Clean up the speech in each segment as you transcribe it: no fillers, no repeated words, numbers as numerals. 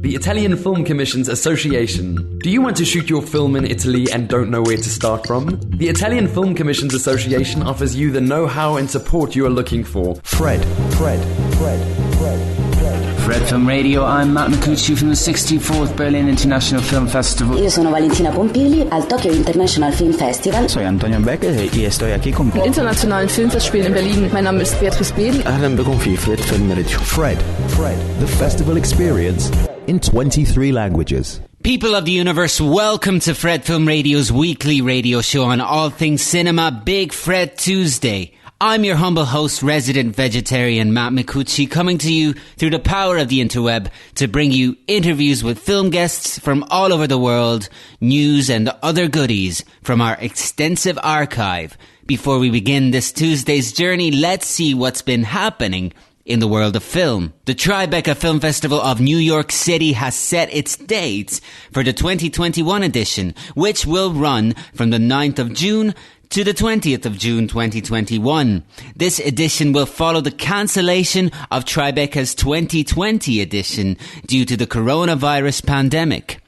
The Italian Film Commissions Association. Do you want to shoot your film in Italy and don't know where to start from? The Italian Film Commissions Association offers you the know-how and support you are looking for. Fred Film Radio, I'm Matt Micucci from the 64th Berlin International Film Festival. Io sono Valentina Pompili al Tokyo International Film Festival. Soy Antonio Becker y estoy aquí con Internationalen Filmfestspielen in Berlin. Mein Name ist Beatrice Bedel. أهلا بكم في Film Radio. Fred, the festival experience in 23 languages. People of the universe, welcome to Fred Film Radio's weekly radio show on all things cinema, Big Fred Tuesday. I'm your humble host, resident vegetarian Matt Micucci, coming to you through the power of the interweb to bring you interviews with film guests from all over the world, news and other goodies from our extensive archive. Before we begin this Tuesday's journey, let's see what's been happening in the world of film. The Tribeca Film Festival of New York City has set its dates for the 2021 edition, which will run from the 9th of June to the 20th of June 2021. This edition will follow the cancellation of Tribeca's 2020 edition due to the coronavirus pandemic.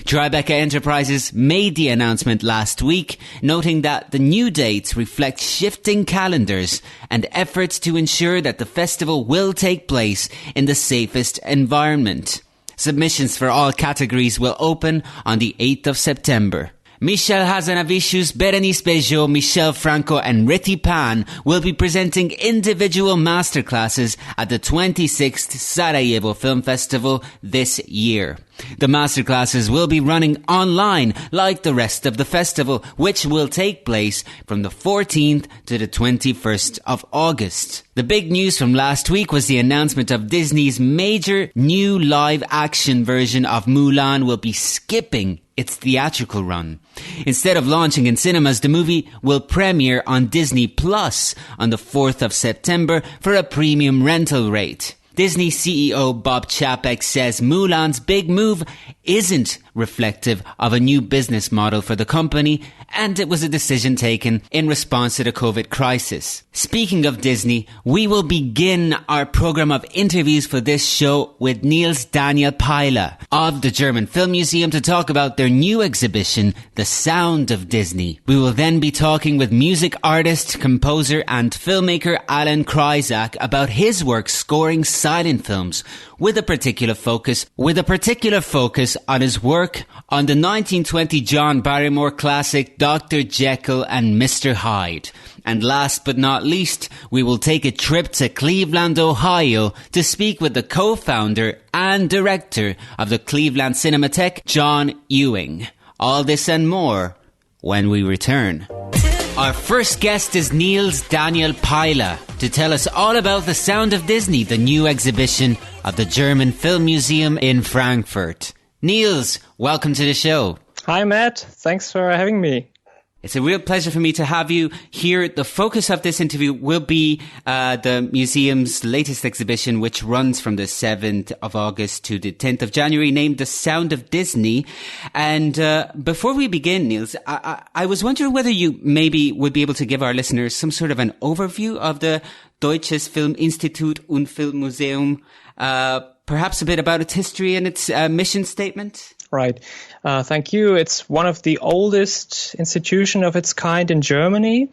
Tribeca Enterprises made the announcement last week, noting that the new dates reflect shifting calendars and efforts to ensure that the festival will take place in the safest environment. Submissions for all categories will open on the 8th of September. Michel Hazanavicius, Berenice Bejo, Michel Franco and Riti Pan will be presenting individual masterclasses at the 26th Sarajevo Film Festival this year. The masterclasses will be running online like the rest of the festival, which will take place from the 14th to the 21st of August. The big news from last week was the announcement of Disney's major new live-action version of Mulan will be skipping its theatrical run. Instead of launching in cinemas, the movie will premiere on Disney Plus on the 4th of September for a premium rental rate. Disney CEO Bob Chapek says Mulan's big move isn't reflective of a new business model for the company, and it was a decision taken in response to the COVID crisis. Speaking of Disney, we will begin our program of interviews for this show with Nils Daniel Peiler of the German Film Museum to talk about their new exhibition, The Sound of Disney. We will then be talking with music artist, composer and filmmaker Alan Kryszak about his work scoring silent films, with a particular focus on his work on the 1920 John Barrymore classic Dr. Jekyll and Mr. Hyde. And last but not least, we will take a trip to Cleveland, Ohio to speak with the co-founder and director of the Cleveland Cinematheque, John Ewing. All this and more when we return. Our first guest is Nils Daniel Peiler to tell us all about The Sound of Disney, the new exhibition of the German Film Museum in Frankfurt. Nils, welcome to the show. Hi, Matt. Thanks for having me. It's a real pleasure for me to have you here. The focus of this interview will be the museum's latest exhibition, which runs from the 7th of August to the 10th of January, named The Sound of Disney. And before we begin, Nils, I was wondering whether you maybe would be able to give our listeners some sort of an overview of the Deutsches Filminstitut und Filmmuseum, perhaps a bit about its history and its mission statement. Right. Thank you. It's one of the oldest institutions of its kind in Germany,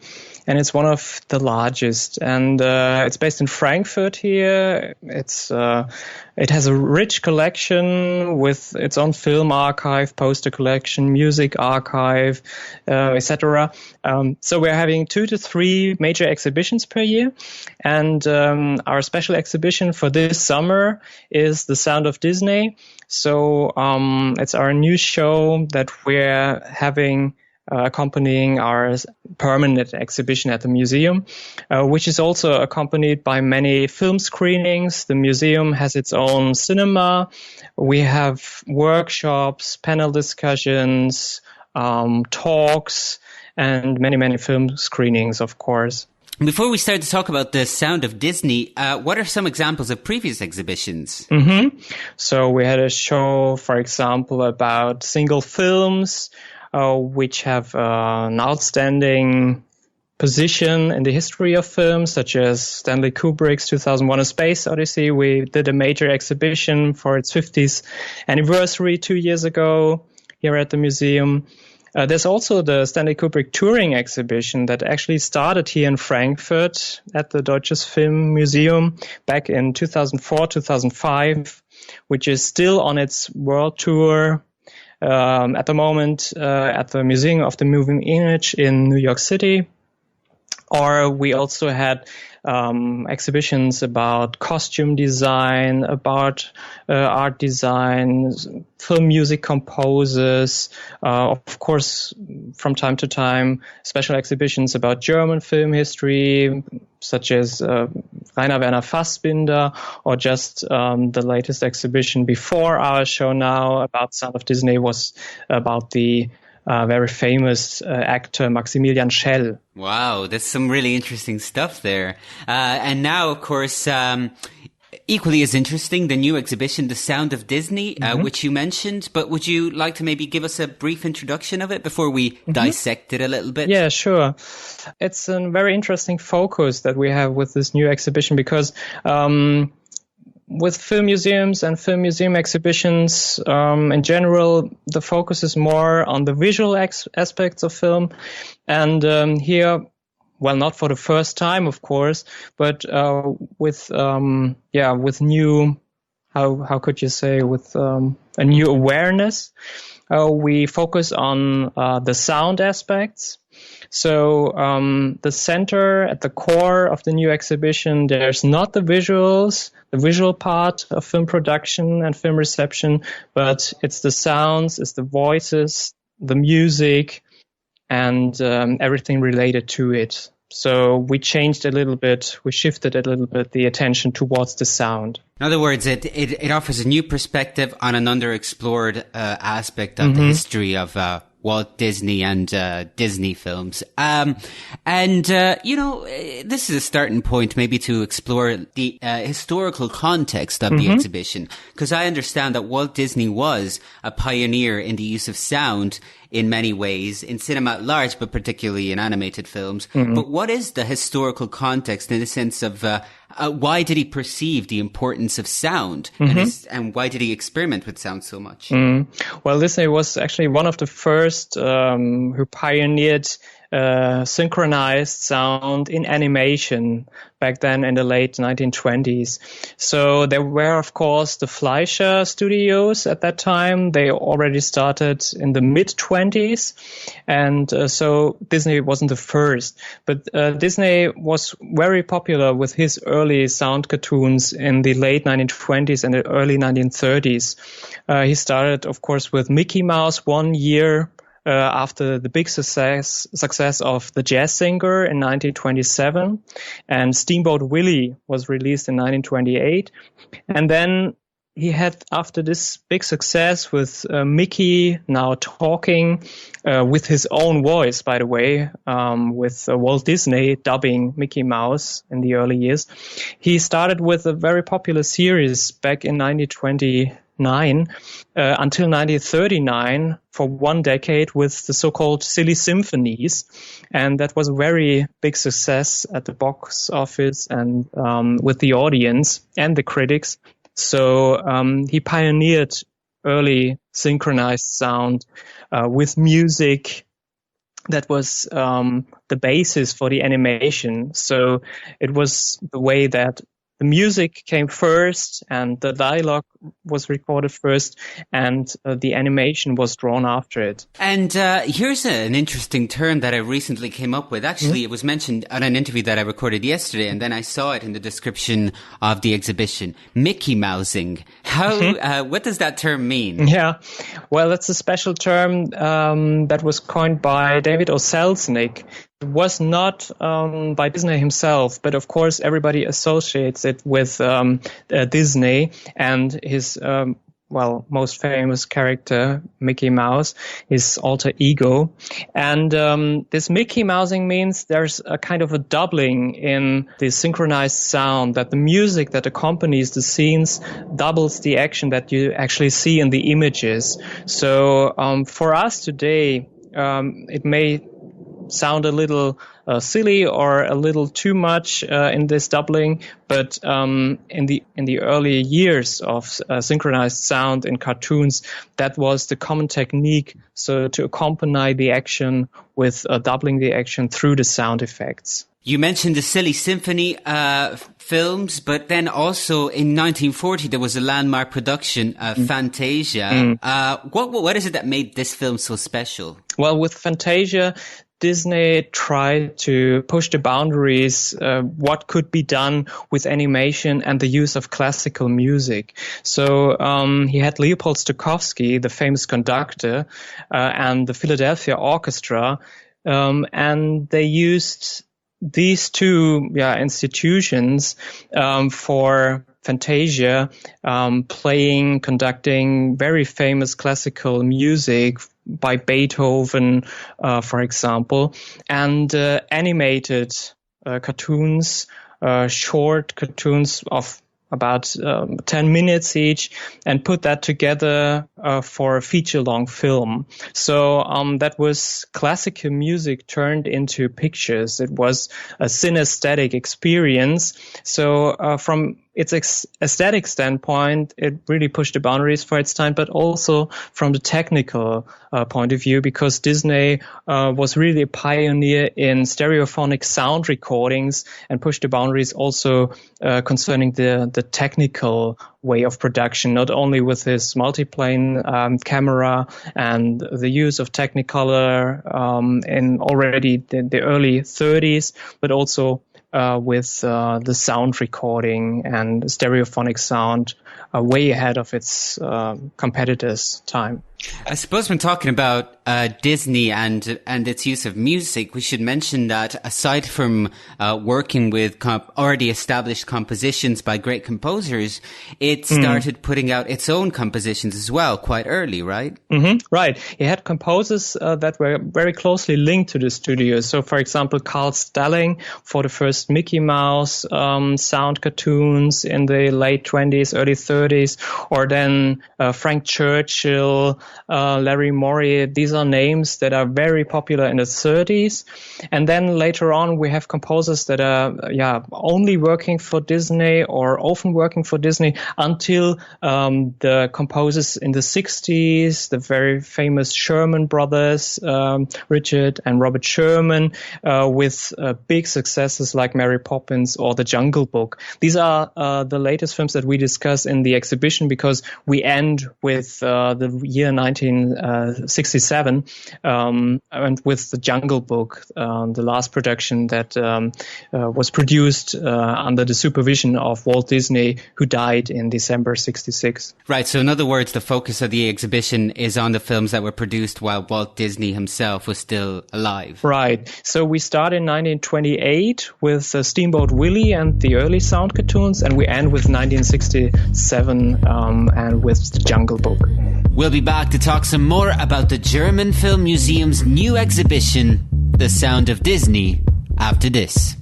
and it's one of the largest. And it's based in Frankfurt here. It has a rich collection with its own film archive, poster collection, music archive, etc. So we're having 2 to 3 major exhibitions per year. And our special exhibition for this summer is The Sound of Disney. So it's our new show that we're having accompanying our permanent exhibition at the museum, which is also accompanied by many film screenings. The museum has its own cinema. We have workshops, panel discussions, talks, and many film screenings, of course. Before we start to talk about The Sound of Disney, what are some examples of previous exhibitions? So we had a show, for example, about single films, which have an outstanding position in the history of film, such as Stanley Kubrick's 2001: A Space Odyssey. We did a major exhibition for its 50th anniversary 2 years ago here at the museum. There's also the Stanley Kubrick touring exhibition that actually started here in Frankfurt at the Deutsches Film Museum back in 2004, 2005, which is still on its world tour at the moment at the Museum of the Moving Image in New York City. Or we also had exhibitions about costume design, about art design, film music composers, of course, from time to time, special exhibitions about German film history, such as Rainer Werner Fassbinder, or just the latest exhibition before our show now about Son of Disney was about the very famous actor Maximilian Schell. Wow, that's some really interesting stuff there. And now, of course, equally as interesting, the new exhibition, The Sound of Disney, which you mentioned. But would you like to maybe give us a brief introduction of it before we dissect it a little bit? Yeah, sure. It's a very interesting focus that we have with this new exhibition because with film museums and film museum exhibitions, in general, the focus is more on the visual aspects of film. And here, well, not for the first time, of course, but with new, how could you say, with a new awareness, we focus on the sound aspects. So the center, at the core of the new exhibition, there's not the visuals, the visual part of film production and film reception, but it's the sounds, it's the voices, the music, and everything related to it. So we changed a little bit, we shifted a little bit the attention towards the sound. In other words, it offers a new perspective on an underexplored aspect of the history of Walt Disney and Disney films. This is a starting point maybe to explore the historical context of the exhibition, because I understand that Walt Disney was a pioneer in the use of sound in many ways, in cinema at large, but particularly in animated films. But what is the historical context in the sense of why did he perceive the importance of sound and why did he experiment with sound so much? Well, Disney was actually one of the first who pioneered synchronized sound in animation back then in the late 1920s. So there were, of course, the Fleischer studios at that time. They already started in the mid-20s. And so Disney wasn't the first. But Disney was very popular with his early sound cartoons in the late 1920s and the early 1930s. He started, of course, with Mickey Mouse 1 year after the big success of The Jazz Singer in 1927, and Steamboat Willie was released in 1928. And then he had, after this big success with Mickey now talking with his own voice, by the way, with Walt Disney dubbing Mickey Mouse in the early years, he started with a very popular series back in 1929 until 1939 for 1 decade with the so-called Silly Symphonies. And that was a very big success at the box office and with the audience and the critics. So he pioneered early synchronized sound with music that was the basis for the animation. So it was the way that the music came first and the dialogue was recorded first and the animation was drawn after it. And here's an interesting term that I recently came up with. Actually, it was mentioned on an interview that I recorded yesterday, and then I saw it in the description of the exhibition. Mickey Mousing. How? What does that term mean? Yeah, well, that's a special term that was coined by David O. Selznick. It was not by Disney himself, but of course everybody associates it with Disney and his most famous character, Mickey Mouse, his alter ego. And this Mickey Mousing means there's a kind of a doubling in the synchronized sound, that the music that accompanies the scenes doubles the action that you actually see in the images. So for us today, it may sound a little silly or a little too much in this doubling. But in the early years of synchronized sound in cartoons, that was the common technique. So to accompany the action with doubling the action through the sound effects. You mentioned the Silly Symphony films, but then also in 1940 there was a landmark production, Fantasia. What is it that made this film so special? Well, with Fantasia, Disney tried to push the boundaries, what could be done with animation and the use of classical music. So he had Leopold Stokowski, the famous conductor, and the Philadelphia Orchestra, and they used these two institutions for Fantasia, conducting very famous classical music by Beethoven, for example, and animated cartoons, short cartoons of about 10 minutes each, and put that together for a feature-long film. So that was classical music turned into pictures. It was a synesthetic experience. So from its aesthetic standpoint, it really pushed the boundaries for its time, but also from the technical point of view, because Disney was really a pioneer in stereophonic sound recordings and pushed the boundaries also concerning the technical way of production, not only with his multiplane camera and the use of Technicolor in already the early 30s, but also with the sound recording and stereophonic sound way ahead of its competitors' time. I suppose when talking about Disney and its use of music, we should mention that aside from working with already established compositions by great composers, it started putting out its own compositions as well quite early, right? Mm-hmm. Right. It had composers that were very closely linked to the studio. So, for example, Carl Stalling for the first Mickey Mouse sound cartoons in the late 20s, early 30s, or then Frank Churchill, Larry Morey. These are names that are very popular in the 30s. And then later on, we have composers that are only working for Disney or often working for Disney until the composers in the 60s, the very famous Sherman brothers, Richard and Robert Sherman, with big successes like Mary Poppins or The Jungle Book. These are the latest films that we discuss in the exhibition, because we end with the year 1967 and with The Jungle Book, the last production that was produced under the supervision of Walt Disney, who died in December 66. Right, so in other words, the focus of the exhibition is on the films that were produced while Walt Disney himself was still alive. Right, so we start in 1928 with Steamboat Willie and the early sound cartoons, and we end with 1967 and with The Jungle Book. We'll be back to talk some more about the German Film Museum's new exhibition, The Sound of Disney, after this.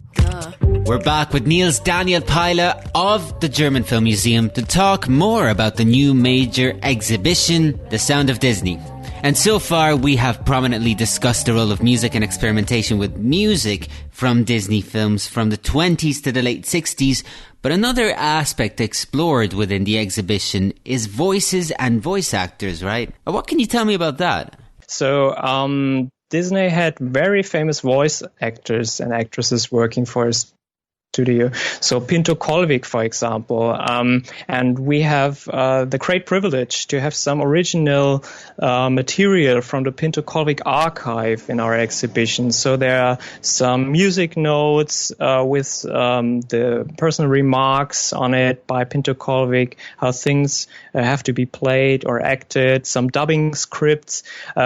We're back with Nils Daniel Peiler of the German Film Museum to talk more about the new major exhibition, The Sound of Disney. And so far, we have prominently discussed the role of music and experimentation with music from Disney films from the 20s to the late 60s. But another aspect explored within the exhibition is voices and voice actors, right? What can you tell me about that? So, Disney had very famous voice actors and actresses working for us studio. So Pinto Colvig, for example, and we have the great privilege to have some original material from the Pinto Colvig archive in our exhibition. So there are some music notes with the personal remarks on it by Pinto Colvig, how things have to be played or acted, some dubbing scripts.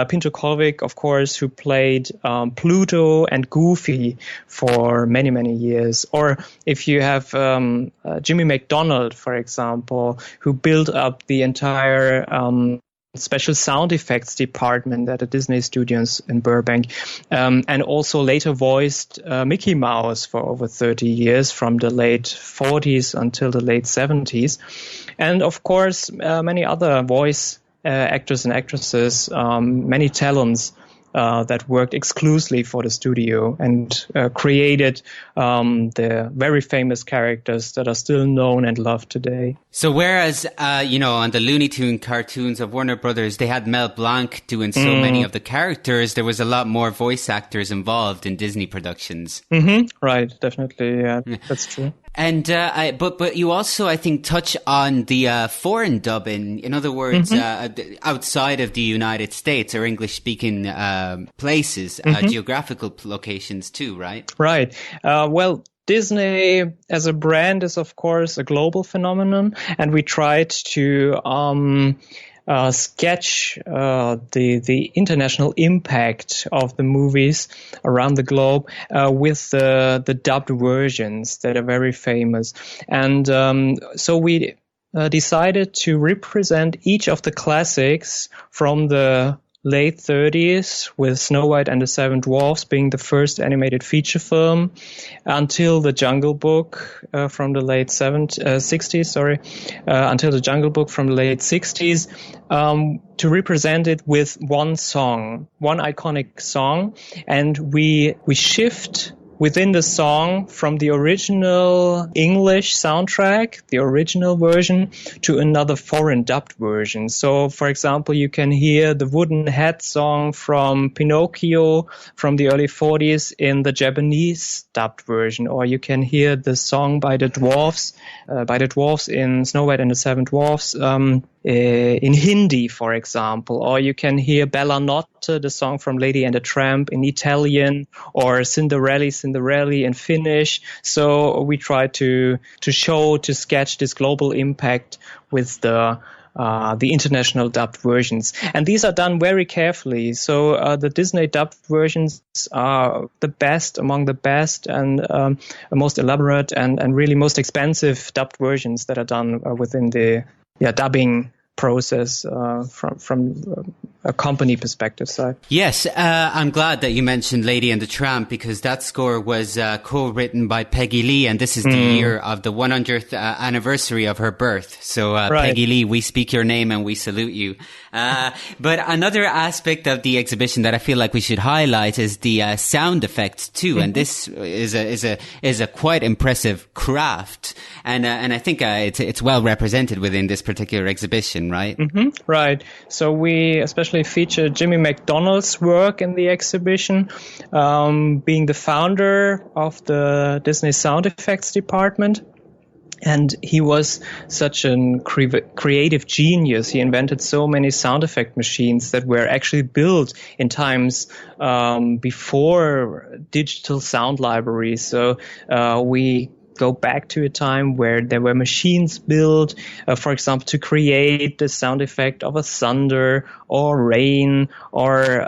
Pinto Colvig, of course, who played Pluto and Goofy for many, many years. Or if you have Jimmy McDonald, for example, who built up the entire special sound effects department at the Disney Studios in Burbank, and also later voiced Mickey Mouse for over 30 years, from the late 40s until the late 70s. And of course, many other voice actors and actresses, many talents that worked exclusively for the studio and created the very famous characters that are still known and loved today. So whereas, on the Looney Tune cartoons of Warner Brothers, they had Mel Blanc doing so many of the characters, there was a lot more voice actors involved in Disney productions. Mm-hmm. Right, definitely. Yeah, that's true. And but you also, I think, touch on the foreign dubbing. In other words, outside of the United States or English-speaking places, geographical locations too, right? Right. Well, Disney as a brand is, of course, a global phenomenon, and we tried to sketch the international impact of the movies around the globe with the dubbed versions that are very famous. And so we decided to represent each of the classics from the late 30s, with Snow White and the Seven Dwarfs being the first animated feature film, until The Jungle Book from the late 60s, until The Jungle Book from the late 60s, to represent it with one song, one iconic song, and we shift within the song from the original English soundtrack, the original version, to another foreign dubbed version. So, for example, you can hear the Wooden Head song from Pinocchio from the early 40s in the Japanese dubbed version, or you can hear the song by the dwarfs in Snow White and the Seven Dwarfs in Hindi, for example, or you can hear Bella Notte, the song from Lady and the Tramp, in Italian, or Cinderella in Finnish. So we try to sketch this global impact with the international dubbed versions. And these are done very carefully. So the Disney dubbed versions are the best among the best and most elaborate and really most expensive dubbed versions that are done within the dubbing process from a company perspective side. Yes, I'm glad that you mentioned Lady and the Tramp, because that score was co-written by Peggy Lee, and this is the year of the 100th anniversary of her birth. So right. Peggy Lee, we speak your name and we salute you. But another aspect of the exhibition that I feel like we should highlight is the sound effects too, and this is a quite impressive craft, and I think it's well represented within this particular exhibition, right? Mm-hmm. Right. So we especially feature Jimmy McDonald's work in the exhibition, being the founder of the Disney Sound Effects department. And he was such a creative genius. He invented so many sound effect machines that were actually built in times before digital sound libraries. So we go back to a time where there were machines built, for example, to create the sound effect of a thunder or rain, or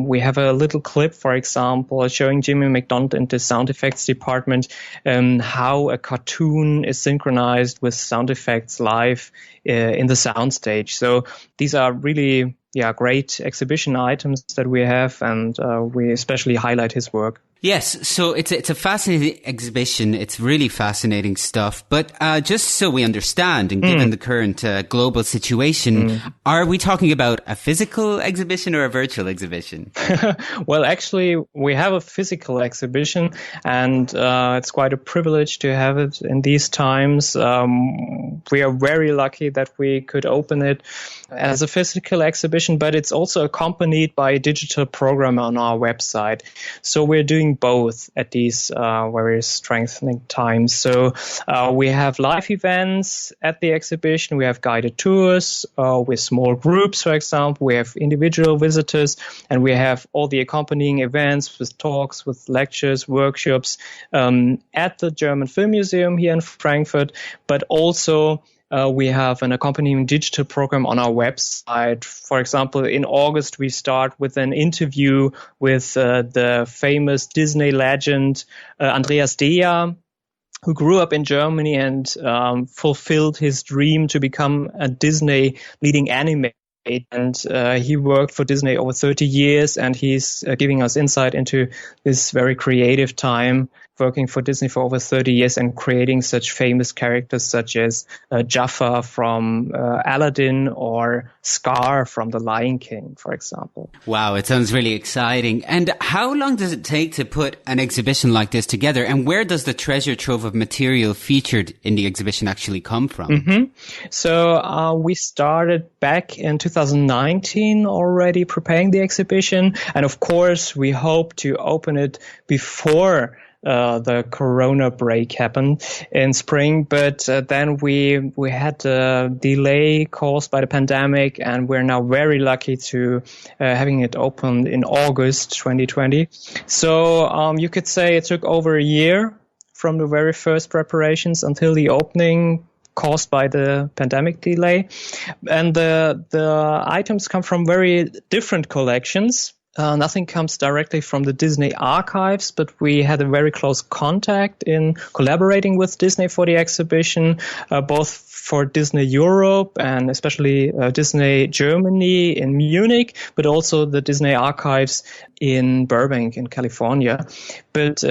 we have a little clip, for example, showing Jimmy McDonald in the sound effects department how a cartoon is synchronized with sound effects live in the soundstage. So these are really great exhibition items that we have, and we especially highlight his work. Yes, so it's a fascinating exhibition. It's really fascinating stuff. But just so we understand, and given the current global situation, are we talking about a physical exhibition or a virtual exhibition? Well, actually, we have a physical exhibition, and it's quite a privilege to have it in these times. We are very lucky that we could open it as a physical exhibition, but it's also accompanied by a digital program on our website. So we're doing both at these very strengthening times. So we have live events at the exhibition. We have guided tours with small groups, for example. We have individual visitors, and we have all the accompanying events with talks, with lectures, workshops at the German Film Museum here in Frankfurt, but also we have an accompanying digital program on our website. For example, in August, we start with an interview with the famous Disney legend Andreas Deja, who grew up in Germany and fulfilled his dream to become a Disney leading animator. And he worked for Disney over 30 years, and he's giving us insight into this very creative time, working for Disney for over 30 years and creating such famous characters such as Jafar from Aladdin or Scar from The Lion King, for example. Wow, it sounds really exciting. And how long does it take to put an exhibition like this together? And where does the treasure trove of material featured in the exhibition actually come from? Mm-hmm. So we started back in 2019 already preparing the exhibition. And of course, we hope to open it before the Corona break happened in spring, but then we had a delay caused by the pandemic, and we're now very lucky to having it open in August 2020. So you could say it took over a year from the very first preparations until the opening, caused by the pandemic delay. And the items come from very different collections. Nothing comes directly from the Disney archives, but we had a very close contact in collaborating with Disney for the exhibition, both for Disney Europe and especially Disney Germany in Munich, but also the Disney archives in Burbank in California. But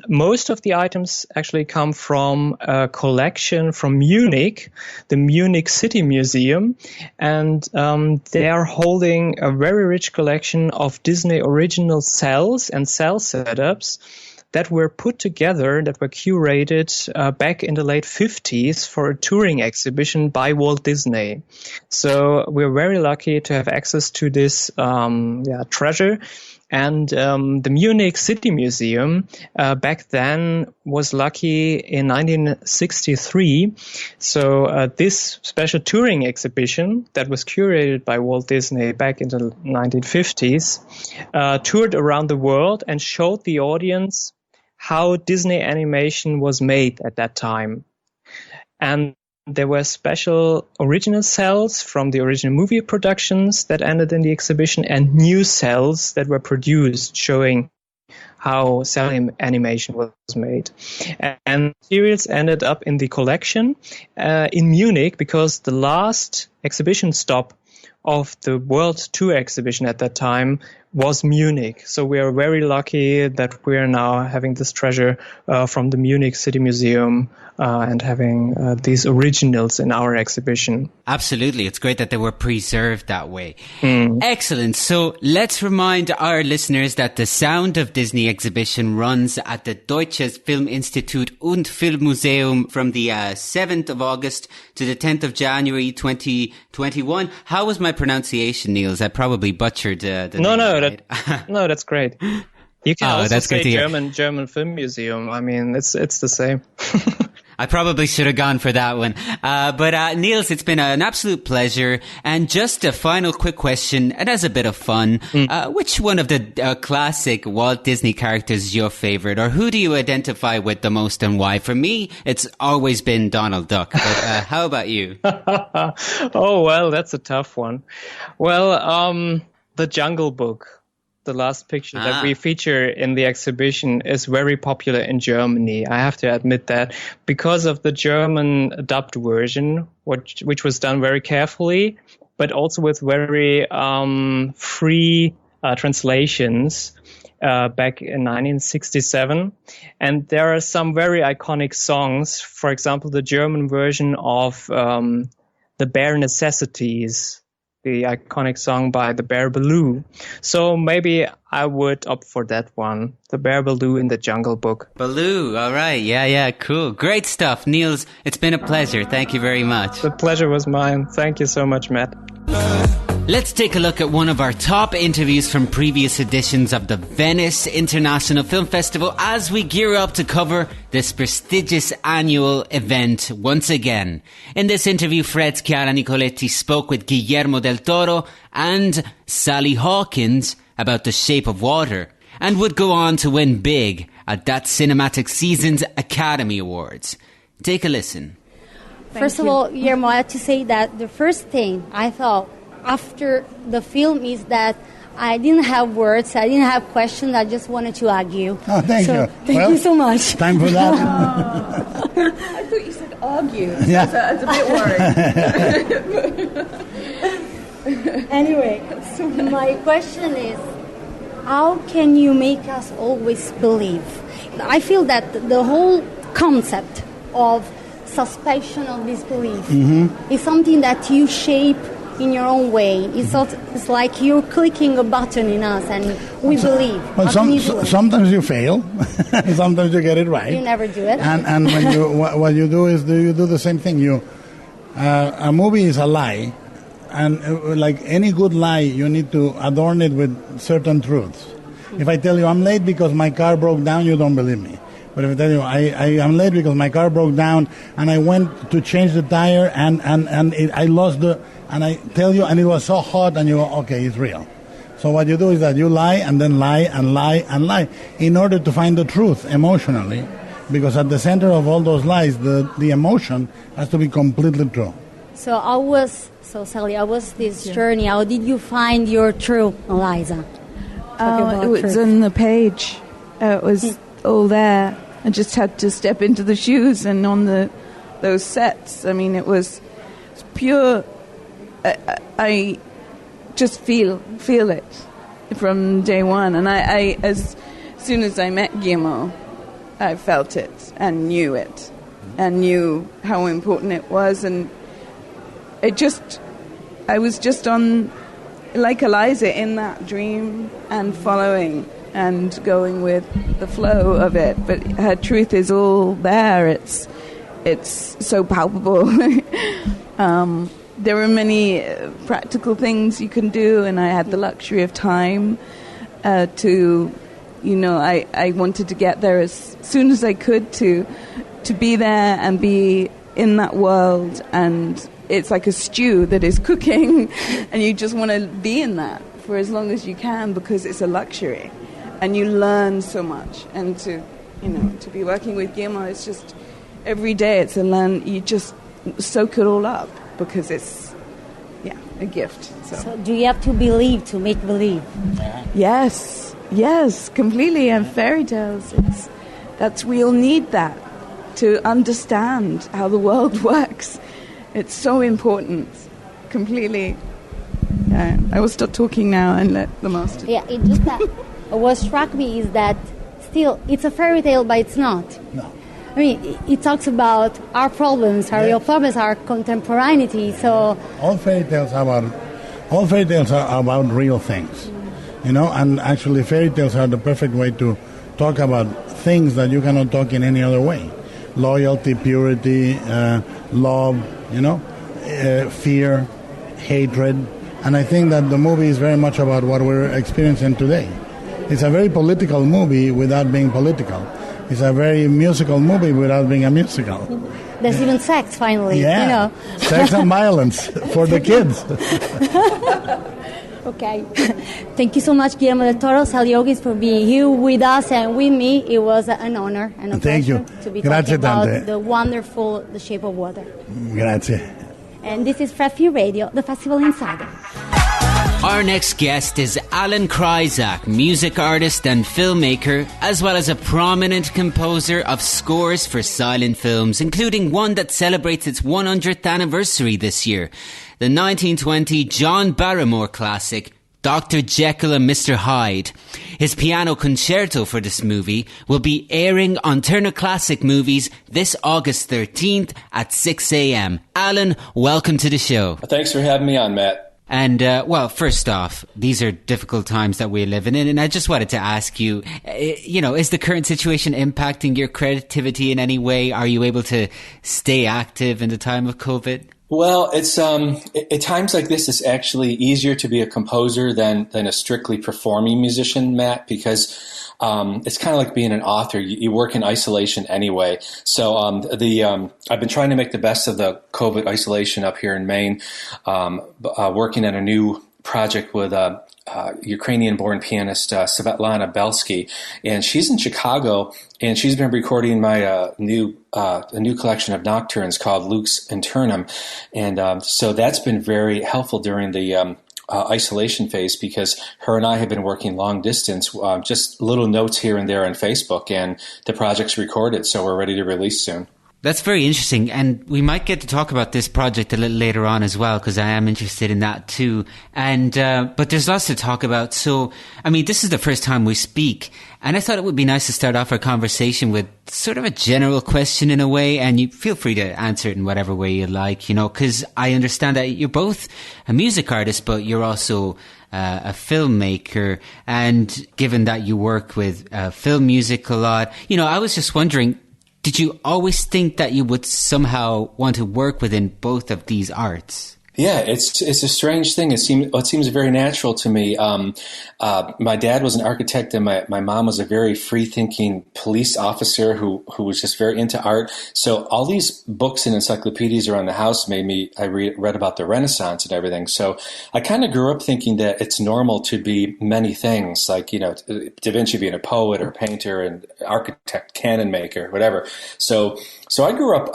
most of the items actually come from a collection from Munich, the Munich City Museum, and they are holding a very rich collection of Disney original cells and cell setups that were put together, that were curated back in the late 50s for a touring exhibition by Walt Disney. So we're very lucky to have access to this treasure. And the Munich City Museum back then was lucky in 1963. So this special touring exhibition that was curated by Walt Disney back in the 1950s toured around the world and showed the audience how Disney animation was made at that time. And there were special original cells from the original movie productions that ended in the exhibition and new cells that were produced showing how cell animation was made. And materials ended up in the collection in Munich because the last exhibition stop of the World Tour exhibition at that time was Munich. So we are very lucky that we are now having this treasure from the Munich City Museum and having these originals in our exhibition. Absolutely. It's great that they were preserved that way. Excellent. So let's remind our listeners that the Sound of Disney exhibition runs at the Deutsches Filminstitut und Filmmuseum from the 7th of August to the 10th of January 2021. How was my pronunciation, Nils? I probably butchered the name. No, that's great. You can also say German Film Museum. I mean, it's the same. I probably should have gone for that one. But Nils, it's been an absolute pleasure. And just a final quick question, and as a bit of fun, which one of the classic Walt Disney characters is your favorite? Or who do you identify with the most and why? For me, it's always been Donald Duck. But how about you? Oh, well, that's a tough one. Well, The Jungle Book. The last picture that we feature in the exhibition is very popular in Germany. I have to admit that because of the German dubbed version, which was done very carefully, but also with very free translations back in 1967. And there are some very iconic songs. For example, the German version of The Bare Necessities, the iconic song by the Bear Baloo. So maybe I would opt for that one, the Bear Baloo in the Jungle Book. Baloo, all right. Yeah, cool. Great stuff. Nils, it's been a pleasure. Thank you very much. The pleasure was mine. Thank you so much, Matt. Let's take a look at one of our top interviews from previous editions of the Venice International Film Festival as we gear up to cover this prestigious annual event once again. In this interview, Fred's Chiara Nicoletti spoke with Guillermo del Toro and Sally Hawkins about The Shape of Water and would go on to win big at that cinematic season's Academy Awards. Take a listen. First of all, Guillermo, I have to say that the first thing I thought after the film is that I didn't have words, I didn't have questions, I just wanted to argue. Oh, thank you. Thank you so much. Time for that. I thought you said argue. Yeah. I was a bit worried. Anyway, so my question is, how can you make us always believe? I feel that the whole concept of suspension of disbelief is something that you shape in your own way. It's like you're clicking a button in us and we believe. Well, sometimes you fail, sometimes you get it right. You never do it. And when you what you do is you do the same thing. A movie is a lie, and like any good lie, you need to adorn it with certain truths. If I tell you I'm late because my car broke down, you don't believe me. But if I tell you I am late because my car broke down and I went to change the tire and I lost and I tell you and it was so hot and you go, okay, it's real. So what you do is that you lie and then lie and lie and lie in order to find the truth emotionally, because at the center of all those lies, the emotion has to be completely true. Sally, how was this journey? How did you find your true Eliza? It was on the page. It was all there. I just had to step into the shoes and on those sets. I mean, it was pure. I just feel it from day one, and I as soon as I met Guillermo, I felt it and knew it, and knew how important it was, and I was just on, like Eliza, in that dream and following and going with the flow of it. But her truth is all there. It's so palpable. There were many practical things you can do, and I had the luxury of time to, I wanted to get there as soon as I could to be there and be in that world. And it's like a stew that is cooking, and you just want to be in that for as long as you can, because it's a luxury. And you learn so much, and to be working with Guillermo, it's just every day it's a learn. You just soak it all up because it's a gift. So do you have to believe to make believe? Yes, completely. And fairy tales, we all need that to understand how the world works. It's so important. Completely. I will stop talking now and let the master. Yeah, it just that. What struck me is that still it's a fairy tale, but it's not. No. I mean, it talks about our problems, our real problems, our contemporaneity. So all fairy tales are about real things, and actually fairy tales are the perfect way to talk about things that you cannot talk in any other way. Loyalty, purity, love, fear, hatred. And I think that the movie is very much about what we're experiencing today. It's a very political movie without being political. It's a very musical movie without being a musical. There's even sex, finally. Yeah, sex and violence for the kids. Okay. Thank you so much, Guillermo del Toro, Sally Hawkins, for being here with us and with me. It was an honor and a pleasure to be talking about the wonderful The Shape of Water. Grazie. And this is Fred Radio, the Festival Insider. Our next guest is Alan Kryszak, music artist and filmmaker, as well as a prominent composer of scores for silent films, including one that celebrates its 100th anniversary this year, the 1920 John Barrymore classic, Dr. Jekyll and Mr. Hyde. His piano concerto for this movie will be airing on Turner Classic Movies this August 13th at 6 a.m. Alan, welcome to the show. Thanks for having me on, Matt. And, first off, these are difficult times that we're living in, and I just wanted to ask you, is the current situation impacting your creativity in any way? Are you able to stay active in the time of COVID? Well, it's at times like this, it's actually easier to be a composer than a strictly performing musician, Matt, because it's kind of like being an author. You work in isolation anyway. So I've been trying to make the best of the COVID isolation up here in Maine, working on a new project with Ukrainian-born pianist Svetlana Belsky, and she's in Chicago, and she's been recording my a new collection of nocturnes called Lux Internum, and so that's been very helpful during the isolation phase, because her and I have been working long distance, just little notes here and there on Facebook, and the project's recorded, so we're ready to release soon. That's very interesting, and we might get to talk about this project a little later on as well, because I am interested in that too. And but there's lots to talk about. So, I mean, this is the first time we speak, and I thought it would be nice to start off our conversation with sort of a general question in a way, and you feel free to answer it in whatever way you like, you know, because I understand that you're both a music artist, but you're also a filmmaker, and given that you work with film music a lot, you know, I was just wondering, did you always think that you would somehow want to work within both of these arts? Yeah, it's a strange thing. It seems very natural to me. My dad was an architect, and my mom was a very free-thinking police officer who was just very into art. So all these books and encyclopedias around the house I read about the Renaissance and everything. So I kind of grew up thinking that it's normal to be many things, like, you know, Da Vinci being a poet or painter and architect, cannon maker, whatever. So I grew up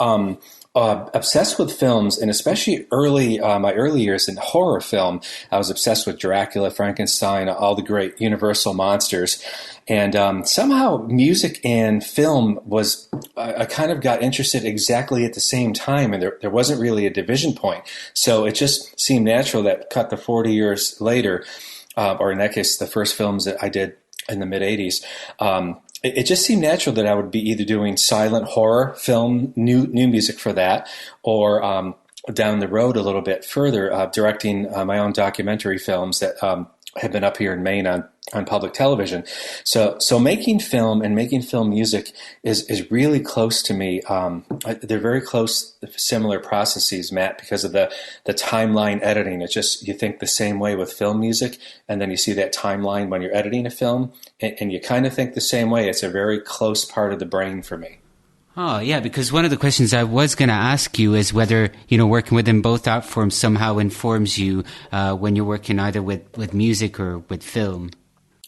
obsessed with films, and especially my early years in horror film. I was obsessed with Dracula, Frankenstein, all the great Universal monsters. And somehow music and film I kind of got interested exactly at the same time, and there wasn't really a division point. So it just seemed natural that cut the 40 years later, or in that case, the first films that I did in the mid-'80s, it just seemed natural that I would be either doing silent horror film, new music for that, or down the road a little bit further, directing my own documentary films that have been up here in Maine on public television. So making film and making film music is really close to me. They're very close, similar processes, Matt, because of the timeline editing. It's just, you think the same way with film music, and then you see that timeline when you're editing a film, and you kind of think the same way. It's a very close part of the brain for me. Oh, yeah, because one of the questions I was going to ask you is whether, you know, working within both art forms somehow informs you when you're working either with music or with film.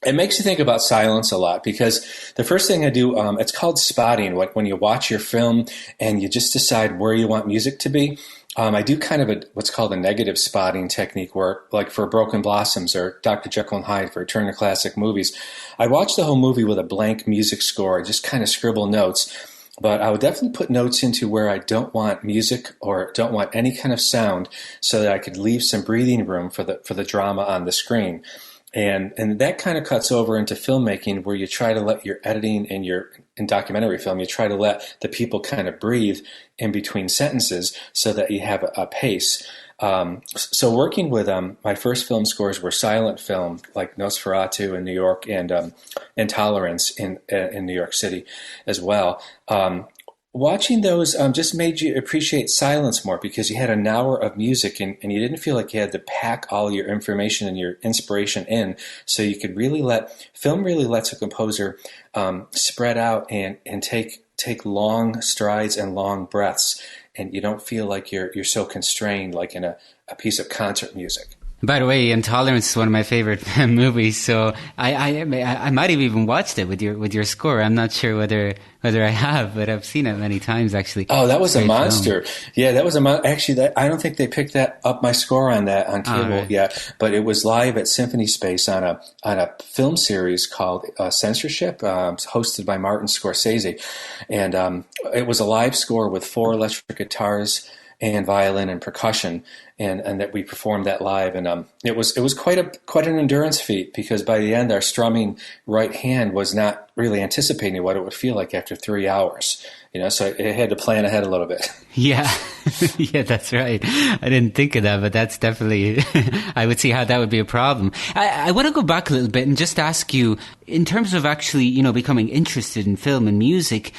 It makes you think about silence a lot, because the first thing I do, it's called spotting. When you watch your film and you just decide where you want music to be, I do kind of what's called a negative spotting technique, where, like for Broken Blossoms or Dr. Jekyll and Hyde for Turner Classic Movies, I watch the whole movie with a blank music score, just kind of scribble notes. But I would definitely put notes into where I don't want music or don't want any kind of sound, so that I could leave some breathing room for the drama on the screen. And that kind of cuts over into filmmaking, where you try to let your editing in documentary film, you try to let the people kind of breathe in between sentences so that you have a pace. So working with my first film scores were silent film, like Nosferatu in New York and Intolerance in New York City as well. Watching those just made you appreciate silence more, because you had an hour of music and you didn't feel like you had to pack all your information and your inspiration in. So you could film really lets a composer spread out and take long strides and long breaths. And you don't feel like you're so constrained, like in a piece of concert music. By the way, Intolerance is one of my favorite movies, so I might have even watched it with your score. I'm not sure whether I have, but I've seen it many times actually. Oh, that was a monster! Film. Yeah, that was actually, I don't think they picked that up my score on cable right. yet, but it was live at Symphony Space on a film series called Censorship, hosted by Martin Scorsese, and it was a live score with 4 electric guitars and violin and percussion, and that we performed that live, and it was quite an endurance feat, because by the end our strumming right hand was not really anticipating what it would feel like after 3 hours, you know, so it had to plan ahead a little bit. Yeah, yeah, that's right. I didn't think of that, but that's definitely, I would see how that would be a problem. I want to go back a little bit and just ask you, in terms of actually, you know, becoming interested in film and music,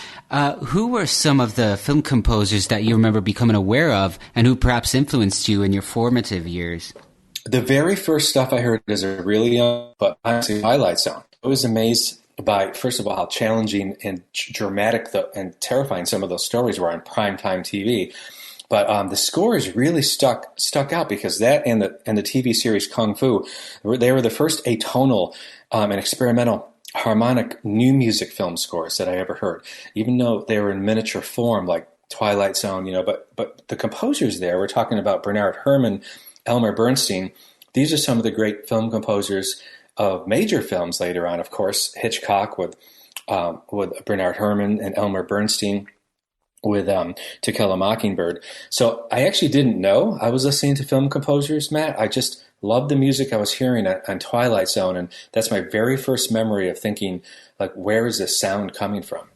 who were some of the film composers that you remember becoming aware of, and who perhaps influenced you in your formative years? The very first stuff I heard as a really young, but honestly, Twilight Zone. I was amazed by, first of all, how challenging and dramatic and terrifying some of those stories were on primetime TV. But the scores really stuck out, because that and the TV series Kung Fu, they were the first atonal and experimental harmonic new music film scores that I ever heard, even though they were in miniature form like Twilight Zone, you know. But the composers there, we're talking about Bernard Herrmann, Elmer Bernstein. These are some of the great film composers of major films later on. Of course, Hitchcock with Bernard Herrmann and Elmer Bernstein. To Kill a Mockingbird. So I actually didn't know I was listening to film composers, Matt. I just loved the music I was hearing on Twilight Zone, and that's my very first memory of thinking, like, where is this sound coming from?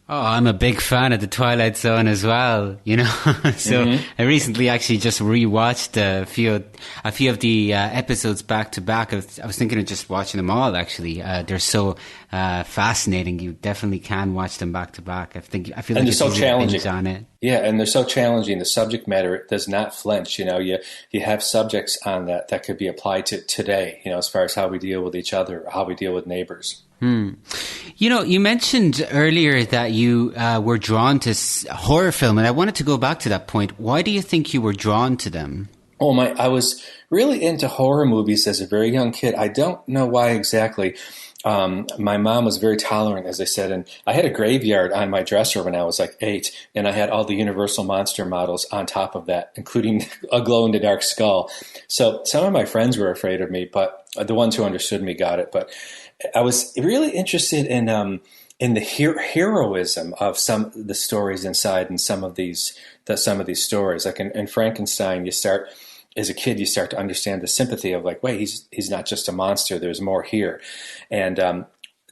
Oh, I'm a big fan of the Twilight Zone as well, you know. So I recently actually just rewatched a few of the episodes back to back. I was thinking of just watching them all. Actually, they're so fascinating. You definitely can watch them back to back. I feel like they're it's so easy to challenging. binge on it. Yeah, and they're so challenging. The subject matter does not flinch. You know, you have subjects on that could be applied to today. You know, as far as how we deal with each other, or how we deal with neighbors. You know, you mentioned earlier that you were drawn to horror film, and I wanted to go back to that point. Why do you think you were drawn to them? I was really into horror movies as a very young kid. I don't know why exactly. My mom was very tolerant, as I said, and I had a graveyard on my dresser when I was like 8, and I had all the Universal Monster models on top of that, including a glow-in-the-dark skull. So some of my friends were afraid of me, but the ones who understood me got it. But I was really interested in the heroism of some of the stories inside, and some of these stories. Like in Frankenstein, as a kid, you start to understand the sympathy of, like, wait, he's not just a monster. There's more here. And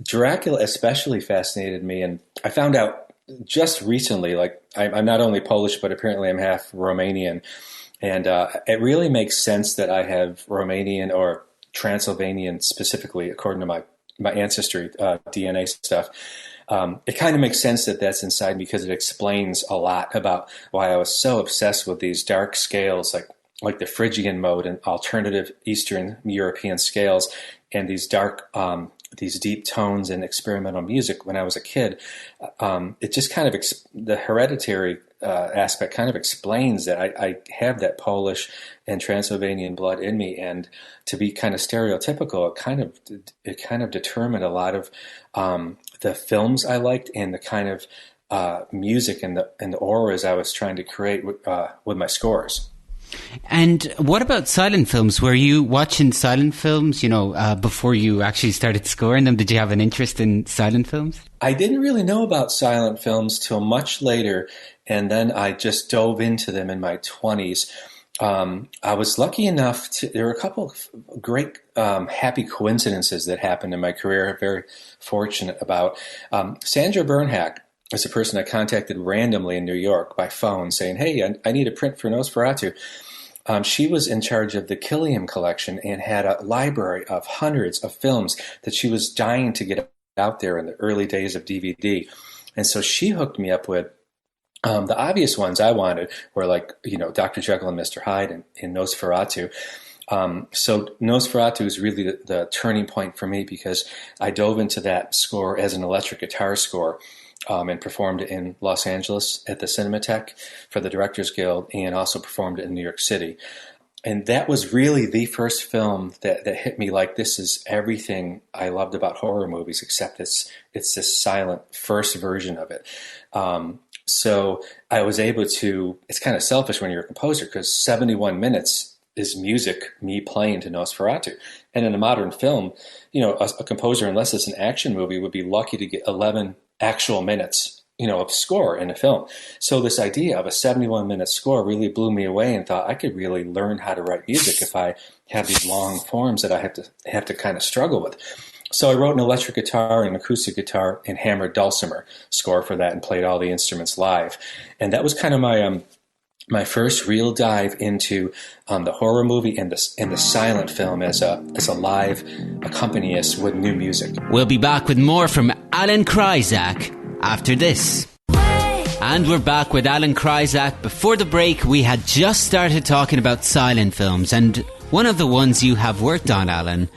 Dracula especially fascinated me. And I found out just recently, like, I'm not only Polish, but apparently I'm half Romanian. And it really makes sense that I have Romanian or Transylvanian specifically, according to my ancestry DNA stuff. It kind of makes sense that that's inside me, because it explains a lot about why I was so obsessed with these dark scales, like the Phrygian mode and alternative Eastern European scales, and these dark, these deep tones and experimental music when I was a kid. It just kind of, the hereditary aspect kind of explains that I have that Polish and Transylvanian blood in me. And to be kind of stereotypical, it kind of determined a lot of the films I liked, and the kind of music and the auras I was trying to create with my scores. And what about silent films? Were you watching silent films, before you actually started scoring them? Did you have an interest in silent films? I didn't really know about silent films till much later, and then I just dove into them in my 20s. I was lucky enough there were a couple of great happy coincidences that happened in my career. I'm very fortunate about. Sandra Bernhack is a person I contacted randomly in New York by phone saying, hey, I need a print for Nosferatu. She was in charge of the Killiam collection and had a library of hundreds of films that she was dying to get out there in the early days of DVD. And so she hooked me up with the obvious ones I wanted were, like, Dr. Jekyll and Mr. Hyde and Nosferatu. So Nosferatu is really the turning point for me, because I dove into that score as an electric guitar score. And performed it in Los Angeles at the Cinematheque for the Directors Guild, and also performed it in New York City. And that was really the first film that hit me like, this is everything I loved about horror movies, except it's this silent first version of it. So I was able to, it's kind of selfish when you're a composer, because 71 minutes is music, me playing to Nosferatu. And in a modern film, a composer, unless it's an action movie, would be lucky to get 11 actual minutes, of score in a film. So this idea of a 71-minute score really blew me away, and thought I could really learn how to write music if I have these long forms that I have to kind of struggle with. So I wrote an electric guitar and acoustic guitar and hammered dulcimer score for that, and played all the instruments live. And that was kind of my first real dive into the horror movie and the silent film as a live accompanist with new music. We'll be back with more from Alan Kryszak after this. And we're back with Alan Kryszak. Before the break, we had just started talking about silent films, and one of the ones you have worked on, Alan,